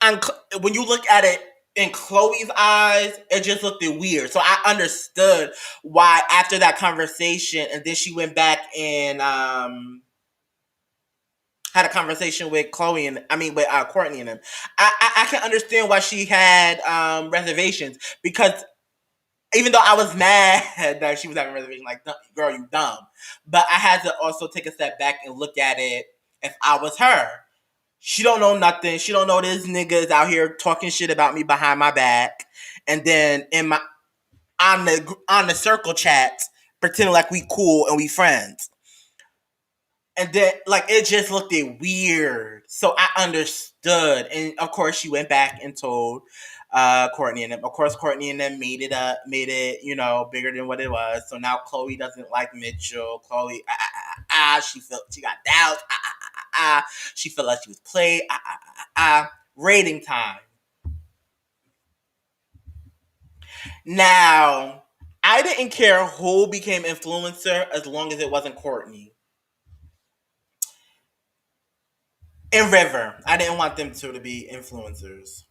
when you look at it in Khloe's eyes, it just looked weird. So I understood why after that conversation, and then she went back and had a conversation with Khloe with Courtney and him. I can understand why she had reservations, because even though I was mad that she was having reservations, like, girl, you dumb. But I had to also take a step back and look at it if I was her. She don't know nothing. She don't know this nigga is out here talking shit about me behind my back. And then on the circle chats, pretending like we cool and we friends. And then, like, it just looked weird. So I understood. And of course, she went back and told Courtney and them. Of course, Courtney and them made it, bigger than what it was. So now Khloe doesn't like Mitchell. Khloe, she felt she got doubts. She felt like she was played. Rating time. Now, I didn't care who became influencer as long as it wasn't Courtney. And River. I didn't want them two to be influencers.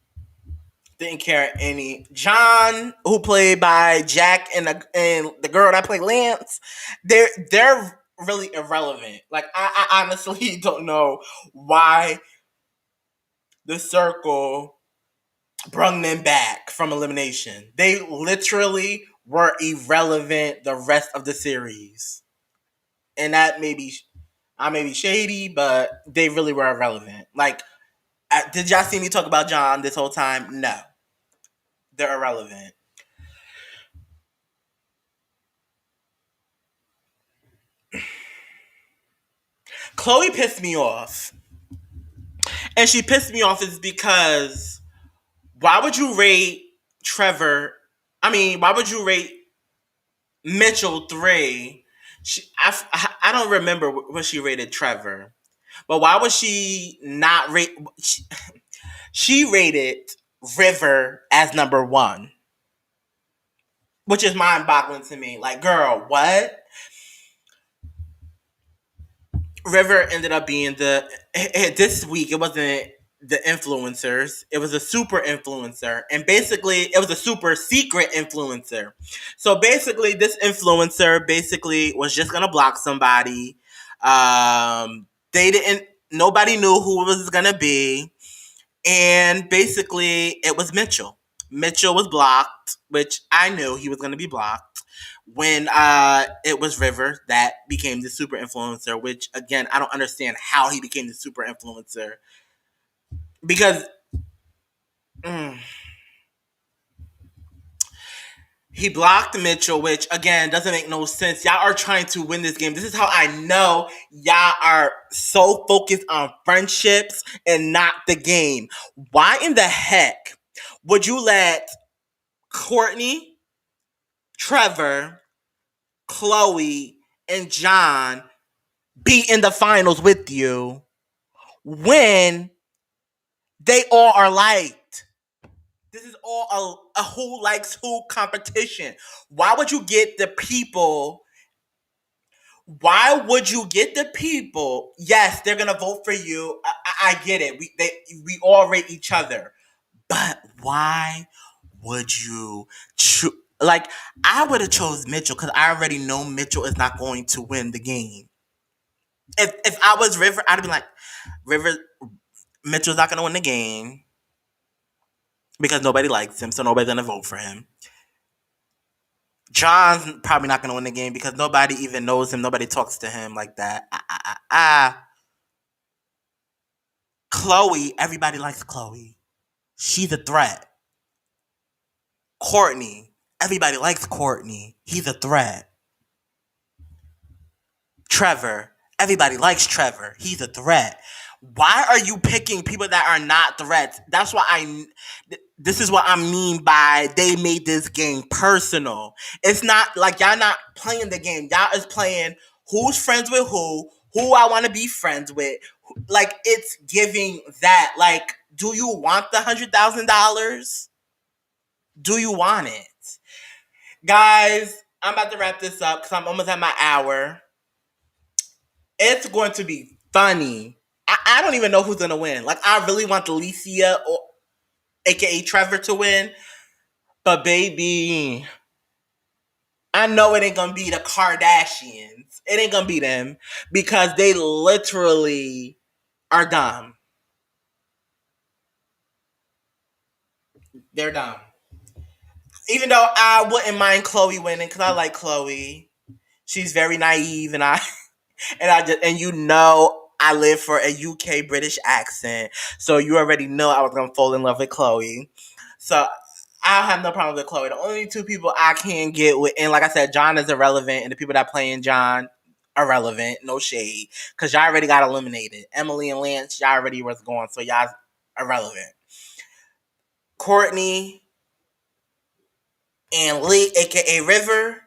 Didn't care any. John, who played by Jack, and the girl that played Lance, they're really irrelevant. Like, I honestly don't know why the circle brung them back from elimination. They literally were irrelevant the rest of the series. And that I may be shady, but they really were irrelevant. Like, did y'all see me talk about John this whole time? No. They're irrelevant. Khloe pissed me off. And she pissed me off is because why would you rate why would you rate Mitchell 3? I don't remember what she rated Trevor. But why would she not rate... She rated River as number 1. Which is mind-boggling to me. Like, girl, what? River ended up being this week, it wasn't the influencers. It was a super influencer. And basically, it was a super secret influencer. So basically, this influencer was just going to block somebody. Nobody knew who it was going to be. And basically, it was Mitchell. Mitchell was blocked, which I knew he was going to be blocked. When it was River that became the super influencer, which, again, I don't understand how he became the super influencer. Because he blocked Mitchell, which, again, doesn't make no sense. Y'all are trying to win this game. This is how I know y'all are so focused on friendships and not the game. Why in the heck would you let Courtney, Trevor, Khloe, and John be in the finals with you when they all are liked? This is all a who likes who competition. Why would you get the people? Why would you get the people? Yes, they're gonna vote for you. I get it. We all rate each other, but why would you choose? Like, I would have chose Mitchell because I already know Mitchell is not going to win the game. If I was River, I'd be like, Mitchell's not going to win the game because nobody likes him, so nobody's going to vote for him. John's probably not going to win the game because nobody even knows him. Nobody talks to him like that. Khloe, everybody likes Khloe. She's a threat. Courtney, everybody likes Courtney. He's a threat. Trevor, everybody likes Trevor. He's a threat. Why are you picking people that are not threats? That's why this is what I mean by they made this game personal. It's not like y'all not playing the game. Y'all is playing who's friends with who I want to be friends with. Like, it's giving that. Like, do you want the $100,000? Do you want it? Guys, I'm about to wrap this up because I'm almost at my hour. It's going to be funny. I don't even know who's going to win. Like, I really want Alicia or aka Trevor to win. But baby, I know it ain't going to be the Kardashians. It ain't going to be them because they literally are dumb. They're dumb. Even though I wouldn't mind Khloe winning because I like Khloe. She's very naive and you know I live for a UK British accent. So you already know I was gonna fall in love with Khloe. So I have no problem with Khloe. The only two people I can get with, and like I said, John is irrelevant, and the people that play in John are relevant. No shade. Cause y'all already got eliminated. Emily and Lance, y'all already was gone, so y'all irrelevant. Courtney and Lee, aka River,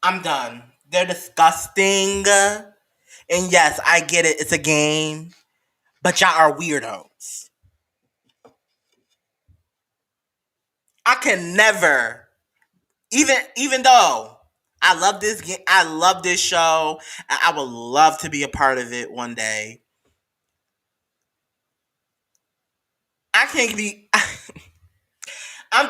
I'm done. They're disgusting. And yes, I get it. It's a game. But y'all are weirdos. I can never, even though I love this game, I love this show, I would love to be a part of it one day. I can't be. I'm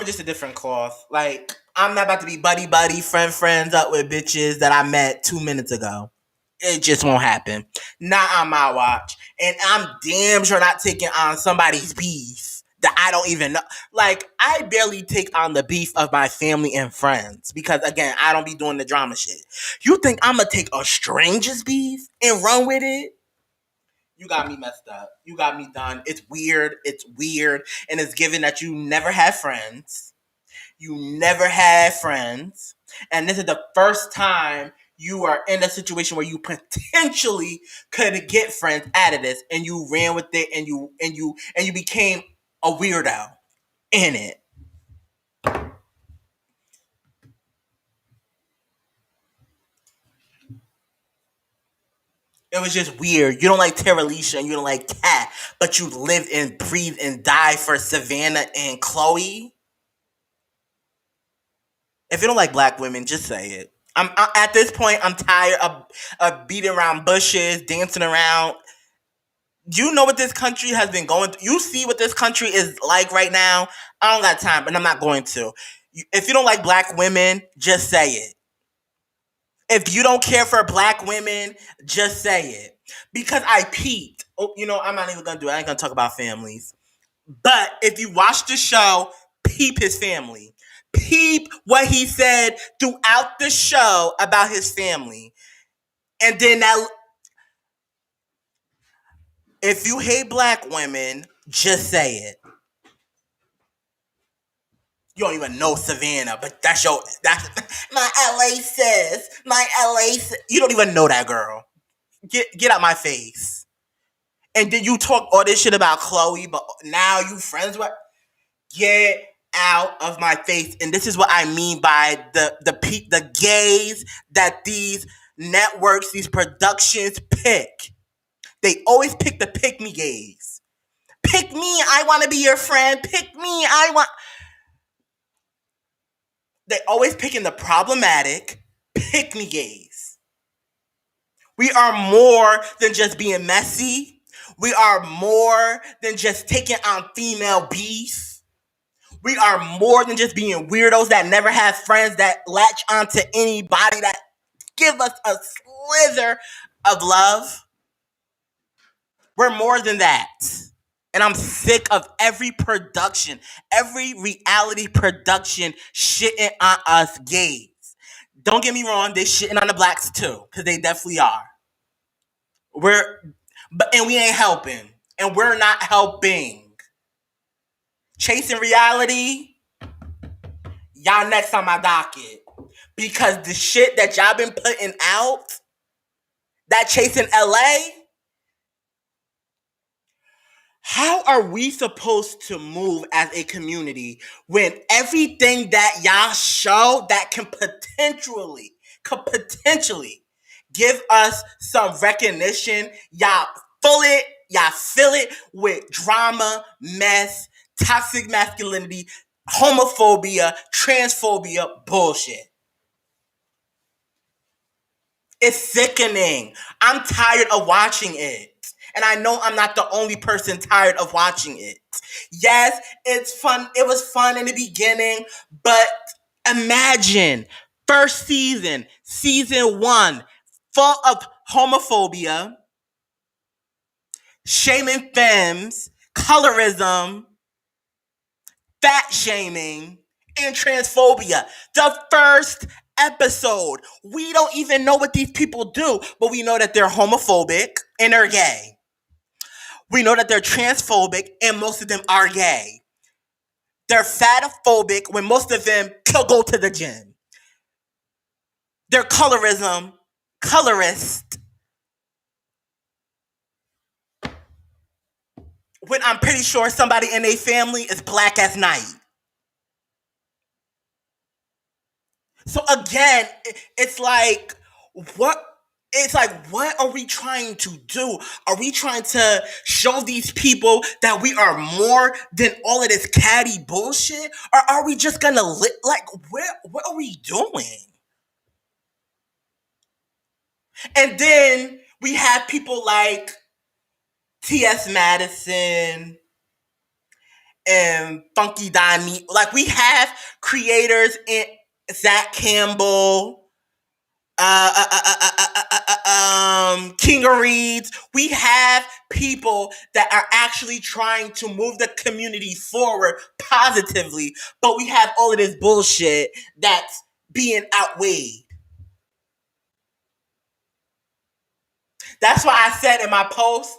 just a different cloth. Like, I'm not about to be buddy friends up with bitches that I met 2 minutes ago. It just won't happen. Not on my watch. And I'm damn sure not taking on somebody's beef that I don't even know. Like, I barely take on the beef of my family and friends because, again, I don't be doing the drama shit. You think I'm gonna take a stranger's beef and run with it? You got me messed up. You got me done. It's weird. And it's given that you never had friends. You never had friends. And this is the first time you are in a situation where you potentially could get friends out of this, and you ran with it, and you became a weirdo in it. It was just weird. You don't like Terralisha and you don't like Kat, but you live and breathe and die for Savannah and Khloe. If you don't like black women, just say it. At this point, I'm tired of beating around bushes, dancing around. You know what this country has been going through. You see what this country is like right now. I don't got time, and I'm not going to. If you don't like black women, just say it. If you don't care for black women, just say it. Because I peeped. Oh, I'm not even going to do it. I ain't going to talk about families. But if you watch the show, peep his family. Peep what he said throughout the show about his family. And then if you hate black women, just say it. You don't even know Savannah, but that's my LA sis. My LA sis. You don't even know that girl. Get out my face. And then you talk all this shit about Khloe, but now you friends with. Get out of my face. And this is what I mean by the gays that these networks, these productions pick. They always pick the pick me gays. Pick me, I want to be your friend. Pick me, I want. They always picking the problematic pick me gays. We are more than just being messy. We are more than just taking on female beef. We are more than just being weirdos that never have friends that latch onto anybody that give us a slither of love. We're more than that. And I'm sick of every production, every reality production shitting on us gays. Don't get me wrong, they shitting on the blacks too, because they definitely are. And we ain't helping. And we're not helping. Chasing reality, y'all next on my docket. Because the shit that y'all been putting out, that Chasing LA, how are we supposed to move as a community when everything that y'all show that could potentially give us some recognition, y'all fill it with drama, mess, toxic masculinity, homophobia, transphobia, bullshit. It's sickening. I'm tired of watching it. And I know I'm not the only person tired of watching it. Yes, it's fun. It was fun in the beginning, but imagine first season 1, full of homophobia, shaming femmes, colorism, fat shaming, and transphobia. The first episode. We don't even know what these people do, but we know that they're homophobic and they're gay. We know that they're transphobic and most of them are gay. They're fatophobic when most of them go to the gym. They're colorist, when I'm pretty sure somebody in their family is black as night. So again, it's like, what? It's like, what are we trying to do? Are we trying to show these people that we are more than all of this catty bullshit? Or are we just gonna what are we doing? And then we have people like T.S. Madison and Funky Donnie. Like, we have creators in Zach Campbell, King of Reeds. We have people that are actually trying to move the community forward positively, but we have all of this bullshit that's being outweighed. That's why I said in my post,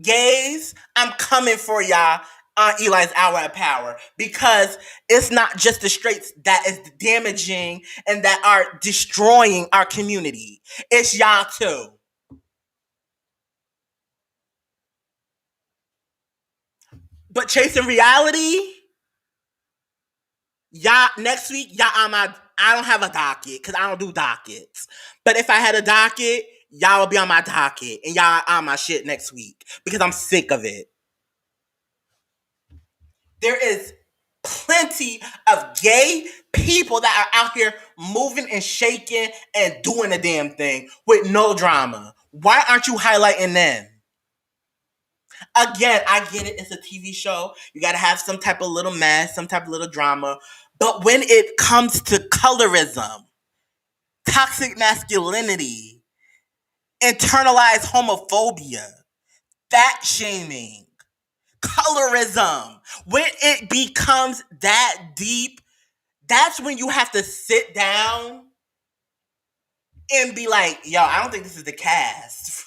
gays, I'm coming for y'all on Eli's Hour of Power, because it's not just the straights that is damaging and that are destroying our community. It's y'all too. But Chasing Reality, y'all, next week, I don't have a docket because I don't do dockets. But if I had a docket, y'all will be on my docket and y'all on my shit next week because I'm sick of it. There is plenty of gay people that are out here moving and shaking and doing a damn thing with no drama. Why aren't you highlighting them? Again, I get it. It's a TV show. You got to have some type of little mess, some type of little drama. But when it comes to colorism, toxic masculinity, internalized homophobia, fat shaming, colorism, when it becomes that deep, that's when you have to sit down and be like, yo, I don't think this is the cast.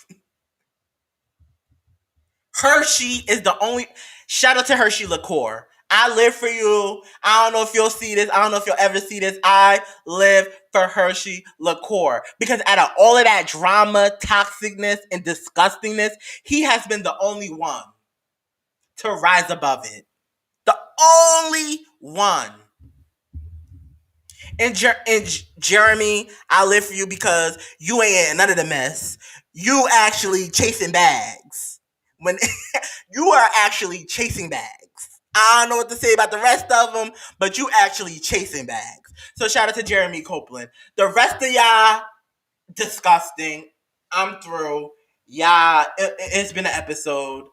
Hershey is the only... Shout out to Hershey Liqueur. I live for you. I don't know if you'll see this. I don't know if you'll ever see this. I live for Hershey Liqueur. Because out of all of that drama, toxicness, and disgustingness, he has been the only one to rise above it. The only one. And Jeremy, I live for you because you ain't in none of the mess. You actually chasing bags. When you are actually chasing bags. I don't know what to say about the rest of them, but you actually chasing bags. So shout out to Jeremy Copeland. The rest of y'all, disgusting. I'm through. Y'all, it's been an episode.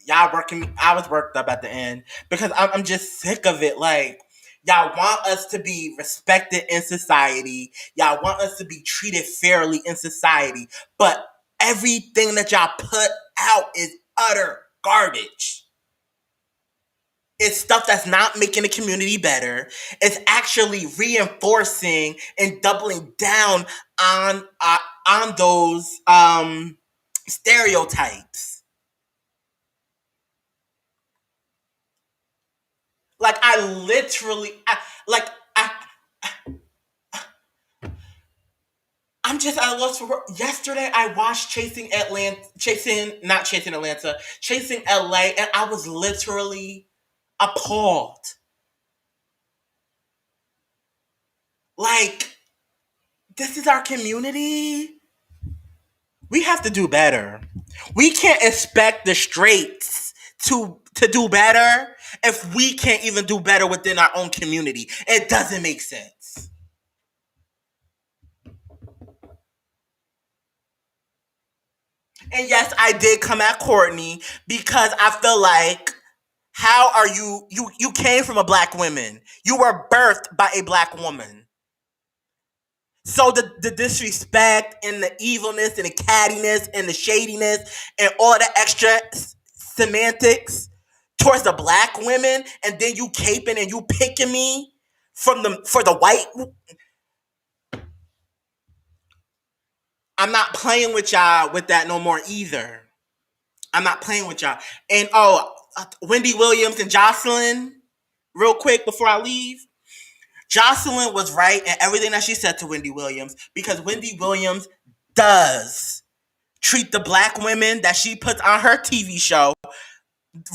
Y'all working. I was worked up at the end because I'm just sick of it. Like, y'all want us to be respected in society. Y'all want us to be treated fairly in society. But everything that y'all put out is utter garbage. It's stuff that's not making the community better. It's actually reinforcing and doubling down on those stereotypes. Like I literally, I'm just at a loss for words. Yesterday, I watched Chasing LA, and I was literally appalled. Like, this is our community. We have to do better. We can't expect the straights to do better if we can't even do better within our own community. It doesn't make sense. And yes, I did come at Courtney because I feel like, how are you came from a black woman. You were birthed by a black woman. So the disrespect and the evilness and the cattiness and the shadiness and all the extra semantics towards the black women, and then you caping and you picking me for the white. I'm not playing with y'all with that no more either. I'm not playing with y'all. And Wendy Williams and Jocelyn, real quick before I leave. Jocelyn was right in everything that she said to Wendy Williams, because Wendy Williams does treat the black women that she puts on her TV show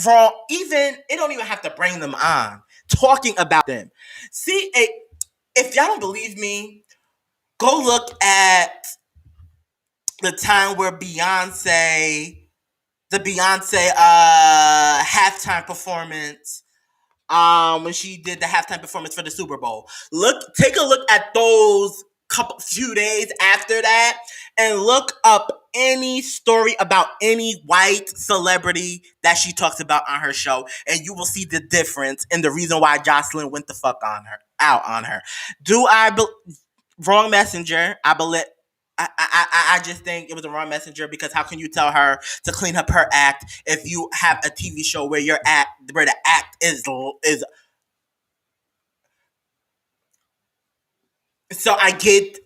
wrong. Even, it don't even have to bring them on. Talking about them. See, if y'all don't believe me, go look at the time where the Beyonce halftime performance, when she did the halftime performance for the Super Bowl. Take a look at those few days after that, and look up any story about any white celebrity that she talks about on her show, and you will see the difference and the reason why Jocelyn went the fuck out on her. Wrong messenger. I just think it was the wrong messenger, because how can you tell her to clean up her act if you have a TV show where the act is. So I get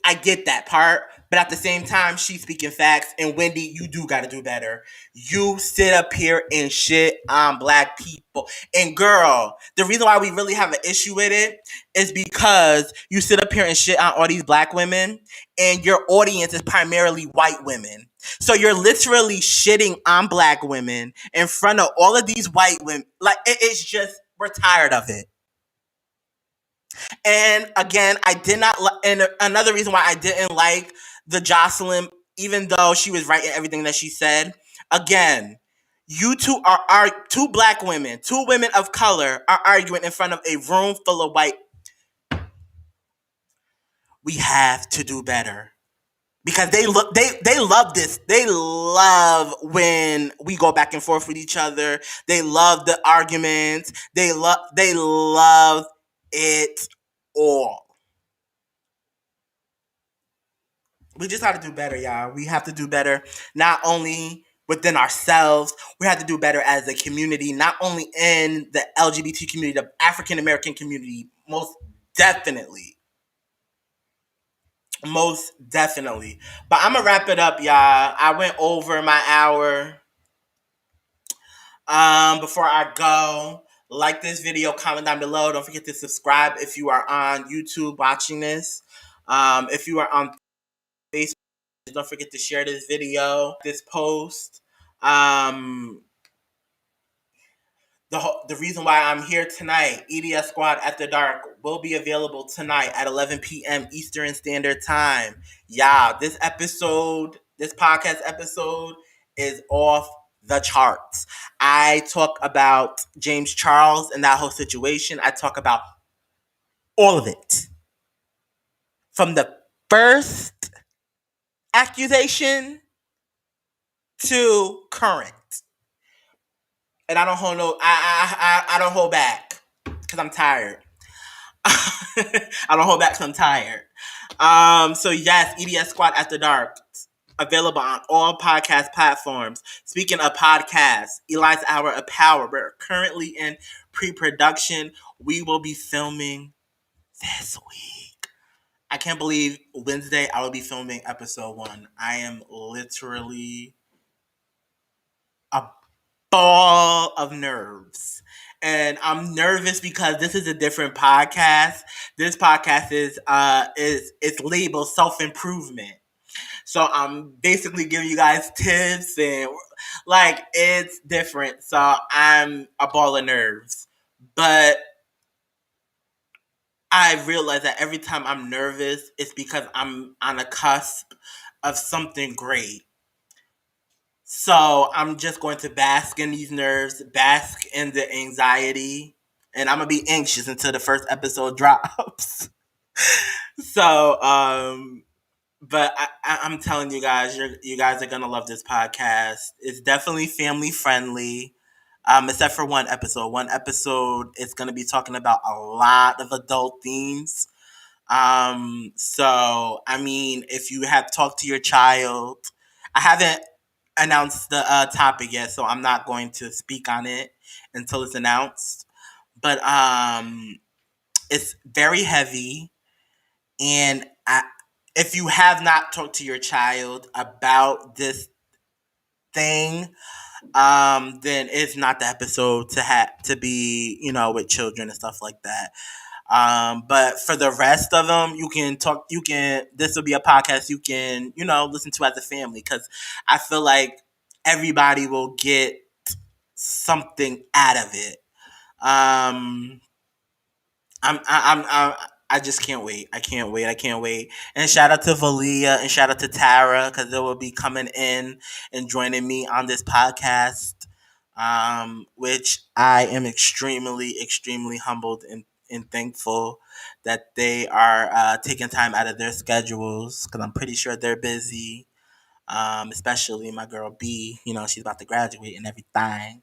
that part, but at the same time, she's speaking facts. And Wendy, you do got to do better. You sit up here and shit on black people. And girl, the reason why we really have an issue with it is because you sit up here and shit on all these black women, and your audience is primarily white women. So you're literally shitting on black women in front of all of these white women. Like, it's just, we're tired of it. And again, I did not. And another reason why I didn't like the Jocelyn, even though she was right in everything that she said. Again, you two are two black women, two women of color are arguing in front of a room full of white. We have to do better, because they love this. They love when we go back and forth with each other. They love the arguments. They love it all. We just have to do better, y'all. We have to do better, not only within ourselves. We have to do better as a community, not only in the LGBT community, the African American community, most definitely. Most definitely. But I'm going to wrap it up, y'all. I went over my hour. Before I go, like this video, comment down below. Don't forget to subscribe if you are on YouTube watching this. If you are on Facebook, don't forget to share this video, this post. The reason why I'm here tonight, EDS Squad After Dark, will be available tonight at 11 p.m. Eastern Standard Time. Yeah, this podcast episode is off the charts. I talk about James Charles and that whole situation. I talk about all of it. From the first accusation to current. And I don't hold I don't hold back, because I'm tired. I don't hold back because I'm tired. So yes, EDS Squad After Dark. Available on all podcast platforms. Speaking of podcasts, Eli's Hour of Power. We're currently in pre-production. We will be filming this week. I can't believe Wednesday I will be filming episode 1. I am literally a ball of nerves. And I'm nervous because this is a different podcast. This podcast is it's labeled self-improvement. So I'm basically giving you guys tips and like it's different. So I'm a ball of nerves. But I realize that every time I'm nervous, it's because I'm on a cusp of something great. So I'm just going to bask in these nerves, bask in the anxiety, and I'm gonna be anxious until the first episode drops. So, but I'm telling you guys, you guys are gonna love this podcast. It's definitely family friendly, except for one episode. One episode is gonna be talking about a lot of adult themes. So I mean, if you have talked to your child, I haven't announced the topic yet, so I'm not going to speak on it until it's announced. But it's very heavy, and if you have not talked to your child about this thing, then it's not the episode to have to be, with children and stuff like that. But for the rest of them, this will be a podcast you can, listen to as a family, because I feel like everybody will get something out of it. I just can't wait. I can't wait. I can't wait. And shout out to Valia and shout out to Tara, because they will be coming in and joining me on this podcast, which I am extremely, extremely humbled and thankful that they are taking time out of their schedules, because I'm pretty sure they're busy. Especially my girl B, she's about to graduate and everything.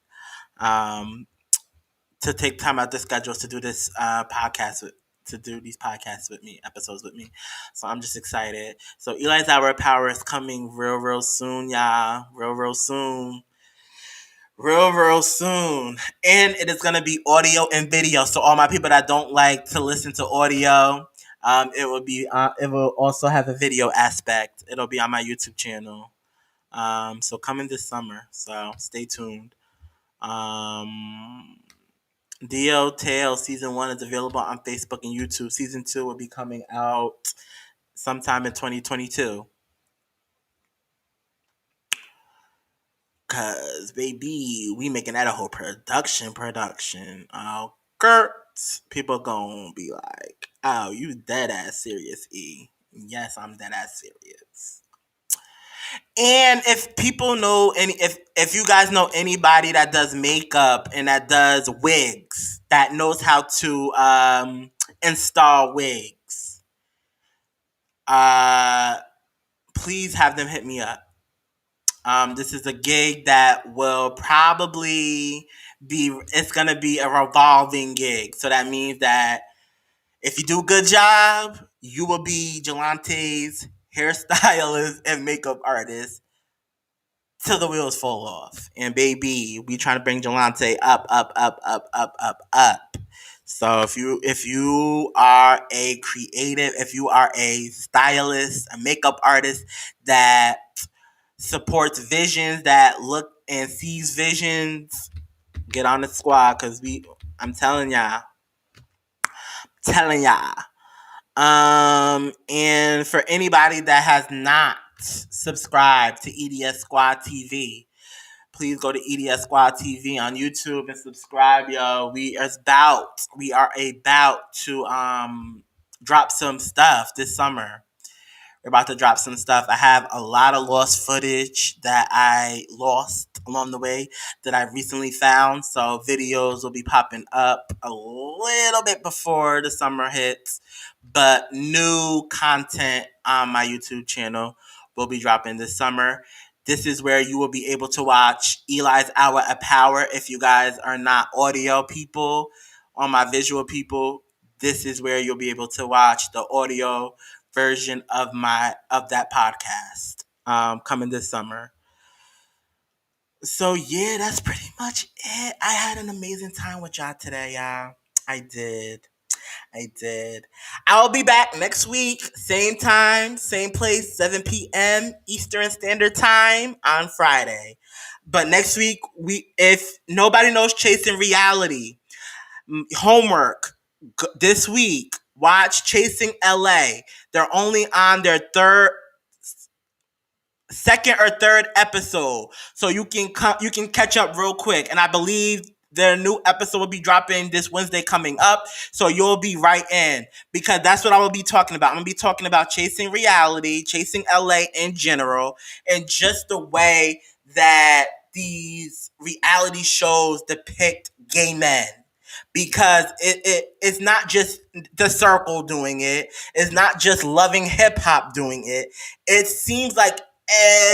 To take time out their schedules to do this to do these podcasts with me, episodes with me. So I'm just excited. So Eli's Hour of Power is coming real, real soon, y'all. Real, real soon. Real, real soon. And it is going to be audio and video. So all my people that don't like to listen to audio, it will also have a video aspect. It'll be on my YouTube channel. So coming this summer. So stay tuned. DO Tale Season 1 is available on Facebook and YouTube. Season 2 will be coming out sometime in 2022. Cause baby, we making that a whole production. People gonna be like, oh, you dead ass serious, E. Yes, I'm dead ass serious. And if people know if you guys know anybody that does makeup and that does wigs, that knows how to install wigs, please have them hit me up. This is a gig that will probably it's going to be a revolving gig. So that means that if you do a good job, you will be Jelante's hairstylist and makeup artist till the wheels fall off. And baby, we trying to bring Jelante up, up, up, up, up, up, up. So if you are a creative, if you are a stylist, a makeup artist that supports visions, that look and sees visions, get on the squad, because I'm telling y'all. And for anybody that has not subscribed to EDS Squad TV, please go to EDS Squad TV on YouTube and subscribe, yo. We are about to drop some stuff this summer. We're about to drop some stuff. I have a lot of lost footage that I lost along the way that I recently found. So videos will be popping up a little bit before the summer hits. But new content on my YouTube channel will be dropping this summer. This is where you will be able to watch Eli's Hour of Power. If you guys are not audio people, or my visual people, this is where you'll be able to watch the audio version of that podcast. coming this summer. So yeah, that's pretty much it. I had an amazing time with y'all today, y'all. I did. I did. I'll be back next week, same time, same place, 7 p.m. Eastern Standard Time on Friday. But next week, if nobody knows Chasing Reality, homework this week, watch Chasing LA. They're only on their second or third episode, so you can catch up real quick. And I believe their new episode will be dropping this Wednesday coming up, so you'll be right in, because that's what I will be talking about. I'm gonna be talking about Chasing Reality, Chasing LA in general, and just the way that these reality shows depict gay men. Because it's not just The Circle doing it. It's not just Loving Hip Hop doing it. It seems like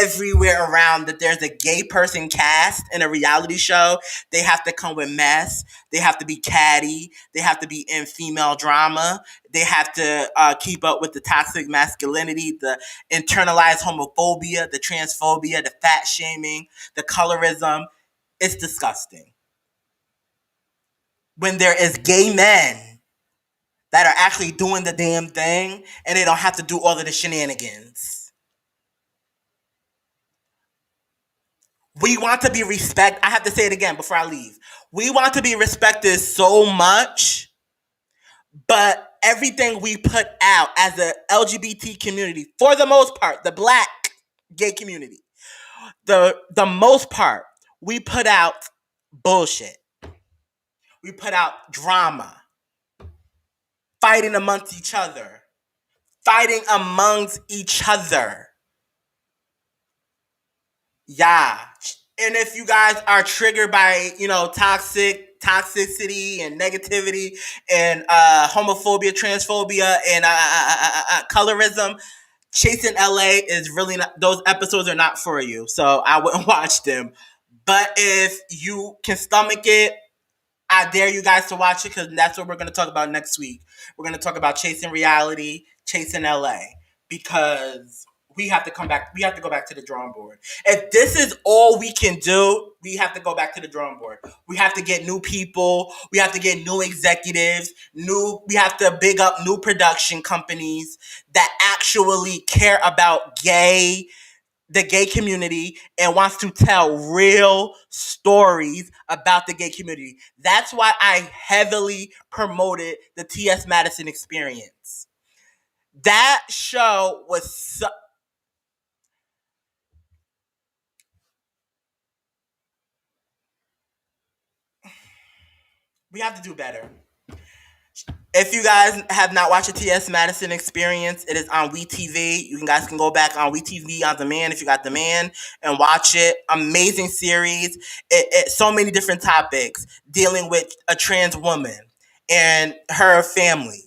everywhere around that there's a gay person cast in a reality show. They have to come with mess. They have to be catty. They have to be in female drama. They have to keep up with the toxic masculinity, the internalized homophobia, the transphobia, the fat shaming, the colorism. It's disgusting. When there is gay men that are actually doing the damn thing and they don't have to do all of the shenanigans. We want to be respected. I have to say it again before I leave. We want to be respected so much, but everything we put out as a LGBT community, for the most part, the black gay community, the most part, we put out bullshit. We put out drama, fighting amongst each other, Yeah. And if you guys are triggered by, toxicity and negativity and homophobia, transphobia, and colorism, Chasing LA is really not, those episodes are not for you. So I wouldn't watch them. But if you can stomach it, I dare you guys to watch it, because that's what we're going to talk about next week. We're going to talk about Chasing Reality, Chasing LA, because we have to come back. We have to go back to the drawing board. If this is all we can do, we have to go back to the drawing board. We have to get new people. We have to get new executives. We have to big up new production companies that actually care about the gay community and wants to tell real stories about the gay community. That's why I heavily promoted the T.S. Madison Experience. That show was we have to do better. If you guys have not watched the T.S. Madison Experience, it is on WeTV. You guys can go back on WeTV on demand if you got demand and watch it. Amazing series. So many different topics dealing with a trans woman and her family.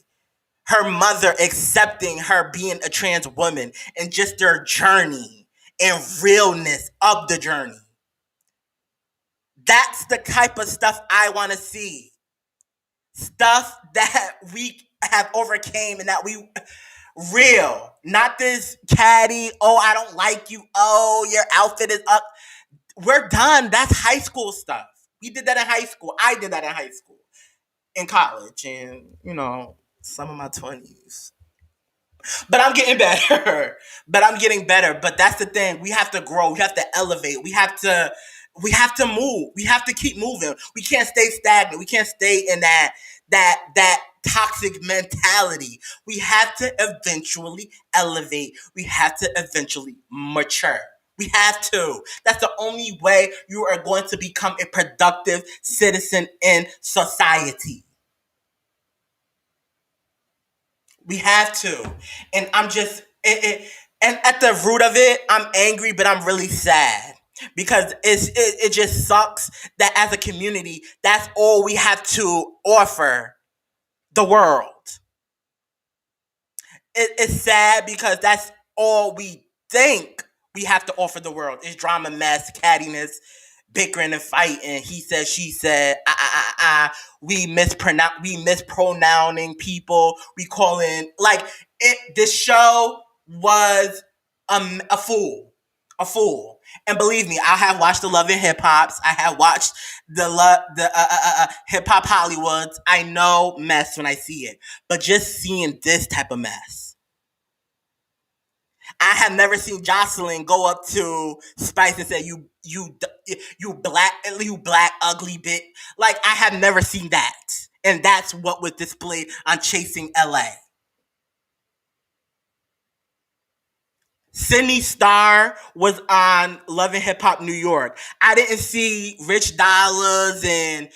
Her mother accepting her being a trans woman and just their journey and realness of the journey. That's the type of stuff I want to see. Stuff that we have overcame and that we real, not this catty, oh, I don't like you, oh, your outfit is up. We're done. That's high school stuff. We did that in high school. I did that in high school, in college, and some of my 20s. But I'm getting better. But that's the thing. We have to grow. We have to elevate. We have to move. We have to keep moving. We can't stay stagnant. We can't stay in that toxic mentality. We have to eventually elevate. We have to eventually mature. We have to. That's the only way you are going to become a productive citizen in society. We have to. And I'm just, and at the root of it, I'm angry, but I'm really sad. Because it just sucks that as a community, that's all we have to offer the world. It's sad because that's all we think we have to offer the world. It's drama, mess, cattiness, bickering and fighting. He said, she said, we mispronouncing people. We calling, this show was a fool. A fool. And believe me, I have watched the Love and Hip Hops. I have watched the Hip Hop Hollywoods. I know mess when I see it. But just seeing this type of mess. I have never seen Jocelyn go up to Spice and say, you black ugly bitch. Like, I have never seen that. And that's what was displayed on Chasing LA. Sydney Starr was on Love and Hip Hop New York. I didn't see Rich Dollars and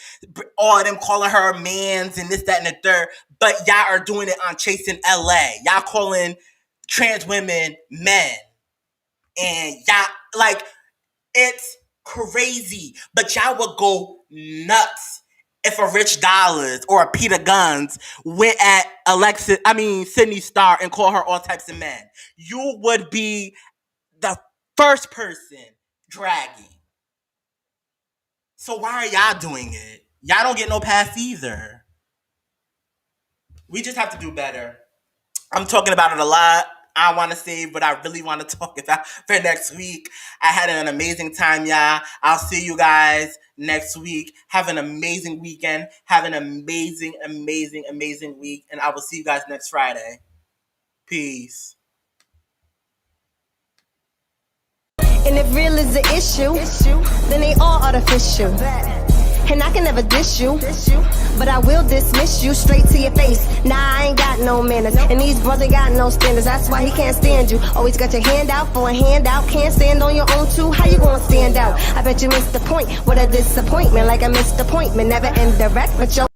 all of them calling her mans and this, that, and the third. But y'all are doing it on Chasing LA. Y'all calling trans women men. And y'all, like, it's crazy. But y'all would go nuts if a Rich Dollars or a Peter Guns went at Sydney Starr and called her all types of men. You would be the first person dragging. So why are y'all doing it? Y'all don't get no pass either. We just have to do better. I'm talking about it a lot. I want to save what I really want to talk about for next week. I had an amazing time, y'all. I'll see you guys next week. Have an amazing weekend. Have an amazing, amazing, amazing week. And I will see you guys next Friday. Peace. And if real is the issue, then they all artificial. And I can never dish you, but I will dismiss you straight to your face. Nah, I ain't got no manners, and these brothers got no standards. That's why he can't stand you. Always got your hand out for a handout. Can't stand on your own too. How you gonna stand out? I bet you missed the point. What a disappointment, like a missed appointment. Never indirect, but your